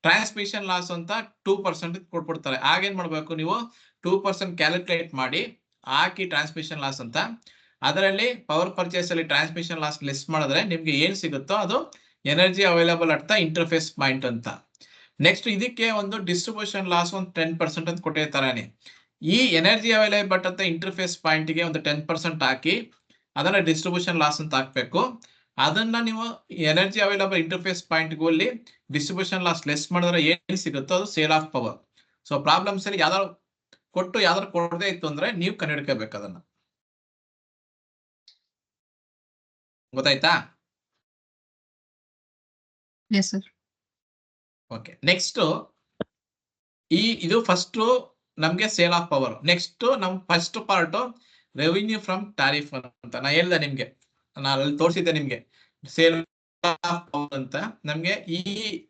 ಟ್ರಾನ್ಸ್ಮಿಷನ್ ಲಾಸ್ ಅಂತ 2% ಕೊಟ್ಬಿಡ್ತಾರೆ. ಆಗೇನ್ ಮಾಡ್ಬೇಕು ನೀವು 2% ಕ್ಯಾಲ್ಕುಲೇಟ್ ಮಾಡಿ ಹಾಕಿ ಟ್ರಾನ್ಸ್ಮಿಷನ್ ಲಾಸ್ ಅಂತ. ಅದರಲ್ಲಿ ಪವರ್ ಪರ್ಚೇಸ್ ಅಲ್ಲಿ ಟ್ರಾನ್ಸ್ಮಿಷನ್ ಲಾಸ್ ಲೆಸ್ ಮಾಡಿದ್ರೆ ನಿಮ್ಗೆ ಏನ್ ಸಿಗುತ್ತೋ ಅದು energy available at the interface point ಅಂತ. ನೆಕ್ಸ್ಟ್ ಇದಕ್ಕೆ ಒಂದು ಡಿಸ್ಟ್ರಿಬ್ಯೂಷನ್ ಲಾಸ್ ಒಂದು 10% ಅಂತ ಕೊಟ್ಟಿರ್ತಾರೆ. ಈ energy available at the interface point ಗೆ ಒಂದು 10% ಹಾಕಿ ಅದನ್ನ ಡಿಸ್ಟ್ರಿಬ್ಯೂಷನ್ ಲಾಸ್ ಅಂತ ಹಾಕ್ಬೇಕು. ಅದನ್ನ ನೀವು ಎನರ್ಜಿ ಅವೈಲಬಲ್ ಇಂಟರ್ಫೇಸ್ ಪಾಯಿಂಟ್ ಅಲ್ಲಿ ಡಿಸ್ಟ್ರಿಬ್ಯೂಷನ್ ಲಾಸ್ ಲೆಸ್ ಮಾಡಿದ್ರೆ ಏನ್ ಸಿಗುತ್ತೋ ಅದು sale of power. So problems ಅಲ್ಲಿ ಯಾವ್ದಾದ್ರು ಕೊಟ್ಟು ಯಾವ್ದಾದ್ರು ಕೊಡದೇ ಇತ್ತು ಅಂದ್ರೆ ನೀವು ಕಂಡುಹಿಡ್ಕೋಬೇಕು ಅದನ್ನ. ಗೊತ್ತಾಯ್ತಾ? Yes sir. ಓಕೆ, ನೆಕ್ಸ್ಟ್ ಇದು ಫಸ್ಟ್ ನಮ್ಗೆ ಸೇಲ್ ಆಫ್ ಪವರ್. ನೆಕ್ಸ್ಟ್ ನಮ್ first part revenue from tariff ಅಂತ ನಾ ಹೇಳ್ದೆ ನಿಮ್ಗೆ, ನಾನು ಅಲ್ಲಿ ತೋರಿಸಿದ್ದೆ ನಿಮ್ಗೆ ಸೇಲ್ ಆಫ್ ಪವರ್ ಅಂತ. ನಮ್ಗೆ ಈ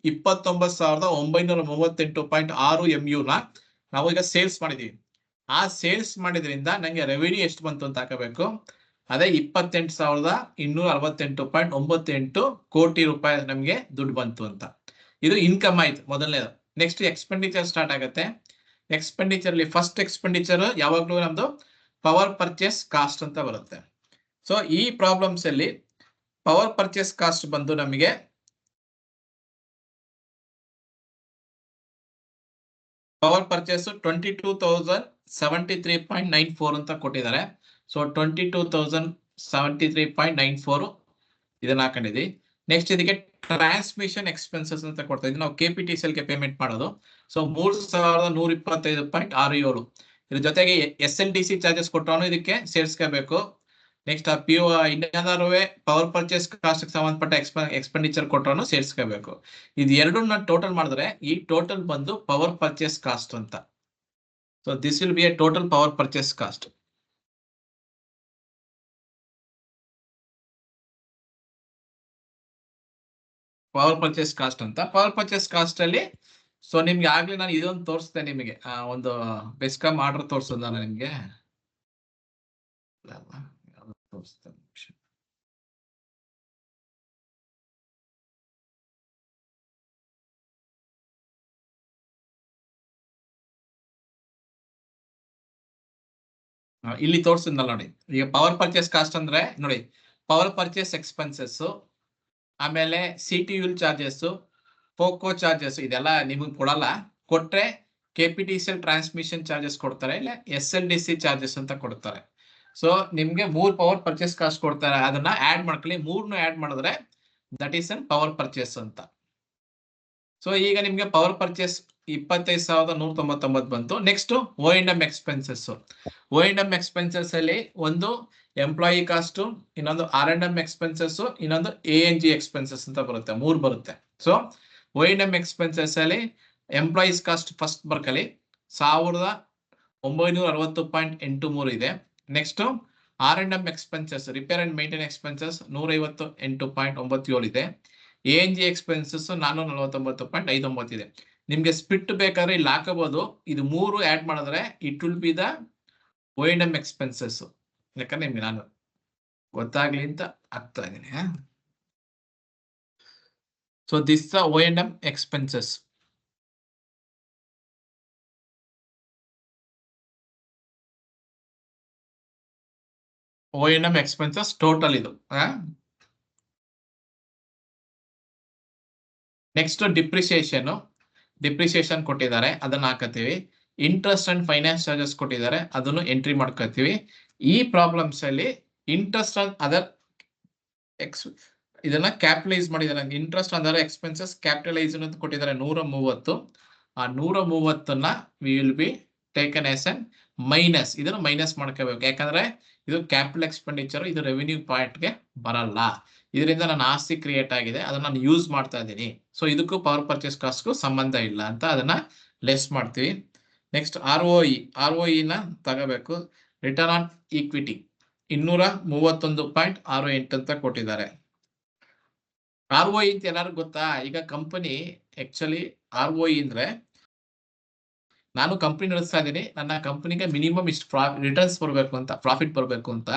29,938.6 MU ನ ನಾವು ಈಗ ಸೇಲ್ಸ್ ಮಾಡಿದೀವಿ. ಆ ಸೇಲ್ಸ್ ಮಾಡಿದ್ರಿಂದ ನಂಗೆ ರೆವಿನ್ಯೂ ಎಷ್ಟು ಬಂತು ಅಂತ ಹಾಕಬೇಕು. ಅದೇ 28,268.98 ಕೋಟಿ ರೂಪಾಯಿ ನಮ್ಗೆ ದುಡ್ಡು ಬಂತು ಅಂತ. ಇದು ಇನ್ಕಮ್ ಆಯ್ತು ಮೊದಲನೇದು. ನೆಕ್ಸ್ಟ್ ಎಕ್ಸ್ಪೆಂಡಿಚರ್ ಸ್ಟಾರ್ಟ್ ಆಗುತ್ತೆ. ಎಕ್ಸ್ಪೆಂಡಿಚರ್ ಅಲ್ಲಿ ಫಸ್ಟ್ ಎಕ್ಸ್ಪೆಂಡಿಚರ್ ಯಾವಾಗ್ಲೂ ನಮ್ದು ಪವರ್ ಪರ್ಚೇಸ್ ಕಾಸ್ಟ್ ಅಂತ ಬರುತ್ತೆ. ಸೊ ಈ ಪ್ರಾಬ್ಲಮ್ಸ್ ಅಲ್ಲಿ ಪವರ್ ಪರ್ಚೇಸ್ ಕಾಸ್ಟ್ ಬಂದು ನಮಗೆ ಪವರ್ ಪರ್ಚೇಸ್ 22,073.94 ಅಂತ ಕೊಟ್ಟಿದ್ದಾರೆ. ಸೊ 22,073.94 ಇದನ್ನ ಹಾಕೊಂಡಿದ್ವಿ. ನೆಕ್ಸ್ಟ್ ಇದಕ್ಕೆ ಟ್ರಾನ್ಸ್ಮಿಷನ್ ಎಕ್ಸ್ಪೆನ್ಸಸ್ ಅಂತ ಕೊಡ್ತಾ ಇದ್ವಿ ನಾವು KPTCL ಗೆ ಪೇಮೆಂಟ್ ಮಾಡೋದು. ಸೊ 3,125.67 ಇದ್ರ ಜೊತೆಗೆ SLDC ಚಾರ್ಜಸ್ ಕೊಟ್ಟರು ಇದಕ್ಕೆ ಸೇರಿಸ್ಕೋಬೇಕು. ನೆಕ್ಸ್ಟ್ ಆ PO ಇನ್ನೇನಾದ್ರು ಪವರ್ ಪರ್ಚೇಸ್ ಕಾಸ್ಟ್ ಸಂಬಂಧಪಟ್ಟ ಎಕ್ಸ್ಪೆಂಡಿಚರ್ ಕೊಟ್ಟರು ಸೇರಿಸ್ಕೋಬೇಕು. ಇದು ಎರಡನ್ನ ಟೋಟಲ್ ಮಾಡಿದ್ರೆ ಈ ಟೋಟಲ್ ಬಂದು ಪವರ್ ಪರ್ಚೇಸ್ ಕಾಸ್ಟ್ ಅಂತ. So this will be A total power purchase cost. Power purchase cost ಅಂತ. ಪವರ್ ಪರ್ಚೇಸ್ ಕಾಸ್ಟ್ ಅಲ್ಲಿ ಸೊ ನಿಮ್ಗೆ ಆಗ್ಲಿ ನಾನು ಇದೊಂದು ತೋರಿಸ್ದೆ ನಿಮಗೆ, ಒಂದು ಬೆಸ್ಕಾಂ ಆರ್ಡರ್ ತೋರಿಸೋದು ನಾನು ನಿಮ್ಗೆ ತೋರಿಸ್ತೇನೆ. ಇಲ್ಲಿ ತೋರಿಸಿದ್ನಲ್ಲ ನೋಡಿ, ಈಗ ಪವರ್ ಪರ್ಚೇಸ್ ಕಾಸ್ಟ್ ಅಂದ್ರೆ ನೋಡಿ, ಪವರ್ ಪರ್ಚೇಸ್ ಎಕ್ಸ್ಪೆನ್ಸಸ್, ಆಮೇಲೆ CTU ಚಾರ್ಜಸ್, ಪೋಕೋ ಚಾರ್ಜಸ್ ಇದೆಲ್ಲ ನಿಮಗೆ ಕೊಡಲ್ಲ. ಕೊಟ್ರೆ KPTCL ಟ್ರಾನ್ಸ್ಮಿಷನ್ ಚಾರ್ಜಸ್ ಕೊಡ್ತಾರೆ, ಇಲ್ಲ SLDC ಚಾರ್ಜಸ್ ಅಂತ ಕೊಡ್ತಾರೆ. ಸೊ ನಿಮ್ಗೆ 3 ಪವರ್ ಪರ್ಚೇಸ್ ಕಾಸ್ಟ್ ಕೊಡ್ತಾರೆ. ಅದನ್ನ ಆಡ್ ಮಾಡ್ಕೊಳ್ಳಿ. 3ನು ಆಡ್ ಮಾಡಿದ್ರೆ that is an power purchase ಅಂತ. ಸೊ ಈಗ ನಿಮ್ಗೆ ಪವರ್ ಪರ್ಚೇಸ್ 25,199 ಬಂತು. Next O&M expenses. O&M expenses ಅಲ್ಲಿ ಒಂದು ಎಂಪ್ಲಾಯಿ ಕಾಸ್ಟ್, ಇನ್ನೊಂದು R&M ಎಕ್ಸ್ಪೆನ್ಸಸ್, ಇನ್ನೊಂದು ANG ಎಕ್ಸ್ಪೆನ್ಸಸ್ ಅಂತ ಬರುತ್ತೆ. 3 ಬರುತ್ತೆ. ಸೊ O&M ಎಕ್ಸ್ಪೆನ್ಸಸ್ ಅಲ್ಲಿ ಎಂಪ್ಲಾಯೀಸ್ ಕಾಸ್ಟ್ ಫಸ್ಟ್ ಬರ್ಕಲಿ 1,960.83 ಇದೆ. Next R&M expenses, repair and maintain expenses 158.97 ಇದೆ. ANG ಎಕ್ಸ್ಪೆನ್ಸಸ್ 449.59 ಇದೆ. ನಿಮ್ಗೆ ಸ್ಪಿಟ್ ಬೇಕಾದ್ರೆ ಇಲ್ಲಿ ಹಾಕಬಹುದು. ಇದು 3 ಆಡ್ ಮಾಡಿದ್ರೆ it will be the O&M expenses. ಯಾಕಂದ್ರೆ ನಿಮ್ಗೆ ನಾನು ಗೊತ್ತಾಗ್ಲಿ ಅಂತ ಹಾಕ್ತಾ ಇದ್ದೀನಿ. So this the O&M expenses. O&M expenses total ಇದು. ನೆಕ್ಸ್ಟ್ ಡಿಪ್ರಿಸಿಯೇಷನ್ ಕೊಟ್ಟಿದ್ದಾರೆ, ಅದನ್ನ ಹಾಕತ್ತೀವಿ. ಇಂಟ್ರೆಸ್ಟ್ ಅಂಡ್ ಫೈನಾನ್ಸ್ ಚಾರ್ಜಸ್ ಕೊಟ್ಟಿದ್ದಾರೆ, ಅದನ್ನು ಎಂಟ್ರಿ ಮಾಡ್ಕೋತೀವಿ. ಈ ಪ್ರಾಬ್ಲಮ್ಸ್ ಅಲ್ಲಿ ಇಂಟ್ರೆಸ್ಟ್ ಅದರ್ ಇದನ್ನ ಕ್ಯಾಪಿಟಲೈಸ್ ಮಾಡಿದ್ದಾರೆ. ಇಂಟ್ರೆಸ್ಟ್ ಅದರ್ ಎಕ್ಸ್ಪೆನ್ಸಸ್ ಕ್ಯಾಪಿಟಲೈಸ್ ಅಂತ ಕೊಟ್ಟಿದ್ದಾರೆ 130. ಆ 130ನ್ನ we will be taken as an minus. ಇದನ್ನು ಮೈನಸ್ ಮಾಡ್ಕೋಬೇಕು, ಯಾಕಂದ್ರೆ ಇದು ಕ್ಯಾಪಿಟಲ್ ಎಕ್ಸ್ಪೆಂಡಿಚರ್, ಇದು ರೆವಿನ್ಯೂ ಪಾರ್ಟ್ಗೆ ಬರಲ್ಲ. ಇದರಿಂದ ನನ್ನ ಆಸ್ತಿ ಕ್ರಿಯೇಟ್ ಆಗಿದೆ, ಅದನ್ನ ನಾನು ಯೂಸ್ ಮಾಡ್ತಾ ಇದ್ದೀನಿ. ಸೊ ಇದಕ್ಕೂ ಪವರ್ ಪರ್ಚೇಸ್ ಕಾಸ್ಟ್ಗೂ ಸಂಬಂಧ ಇಲ್ಲ ಅಂತ ಅದನ್ನ ಲೆಸ್ ಮಾಡ್ತೀವಿ. ನೆಕ್ಸ್ಟ್ ROE ನ ತಗೋಬೇಕು. ರಿಟರ್ನ್ ಆನ್ ಈಕ್ವಿಟಿ 231.68 ಅಂತ ಕೊಟ್ಟಿದ್ದಾರೆ. ROE ಅಂತ ಏನಾದ್ರು ಗೊತ್ತಾ? ಈಗ ಕಂಪನಿ ಆಕ್ಚುಲಿ ROE ಅಂದ್ರೆ ನಾನು ಕಂಪನಿ ನಡೆಸ್ತಾ ಇದ್ದೀನಿ, ನನ್ನ ಕಂಪನಿಗೆ ಮಿನಿಮಮ್ ಇಷ್ಟು ರಿಟರ್ನ್ಸ್ ಬರಬೇಕು ಅಂತ, ಪ್ರಾಫಿಟ್ ಬರಬೇಕು ಅಂತ.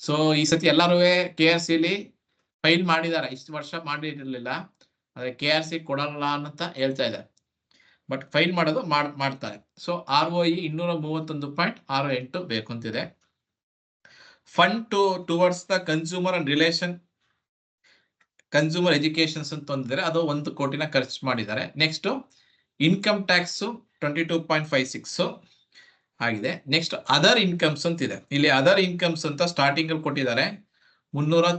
ಸೊ ಈ ಸತಿ ಎಲ್ಲರೂ KRCಲಿ ಫೈಲ್ ಮಾಡಿದ್ದಾರೆ, ಇಷ್ಟು ವರ್ಷ ಮಾಡಿರಲಿಲ್ಲ, ಅದೇ KRC ಕೊಡಲ್ಲ ಅಂತ ಹೇಳ್ತಾ ಇದ್ದಾರೆ. ಬಟ್ ಫೈಲ್ ಮಾಡೋದು ಮಾಡ್ತಾರೆ. ಸೊ ROE 231.68 ಬೇಕು ಅಂತಿದೆ. Fund towards the consumer and relation consumer educations ಅಂತ ಒಂದಿದೆ, ಅದು 1 ಕೋಟಿನ ಖರ್ಚು ಮಾಡಿದ್ದಾರೆ. ನೆಕ್ಸ್ಟ್ ಇನ್ಕಮ್ ಟ್ಯಾಕ್ಸ್ 22.56 ಆಗಿದೆ. ನೆಕ್ಸ್ಟ್ ಅದರ್ ಇನ್ಕಮ್ಸ್ ಅಂತಿದೆ. ಇಲ್ಲಿ ಅದರ್ ಇನ್ಕಮ್ಸ್ ಅಂತ ಸ್ಟಾರ್ಟಿಂಗ್ ಅಲ್ಲಿ ಕೊಟ್ಟಿದ್ದಾರೆ 300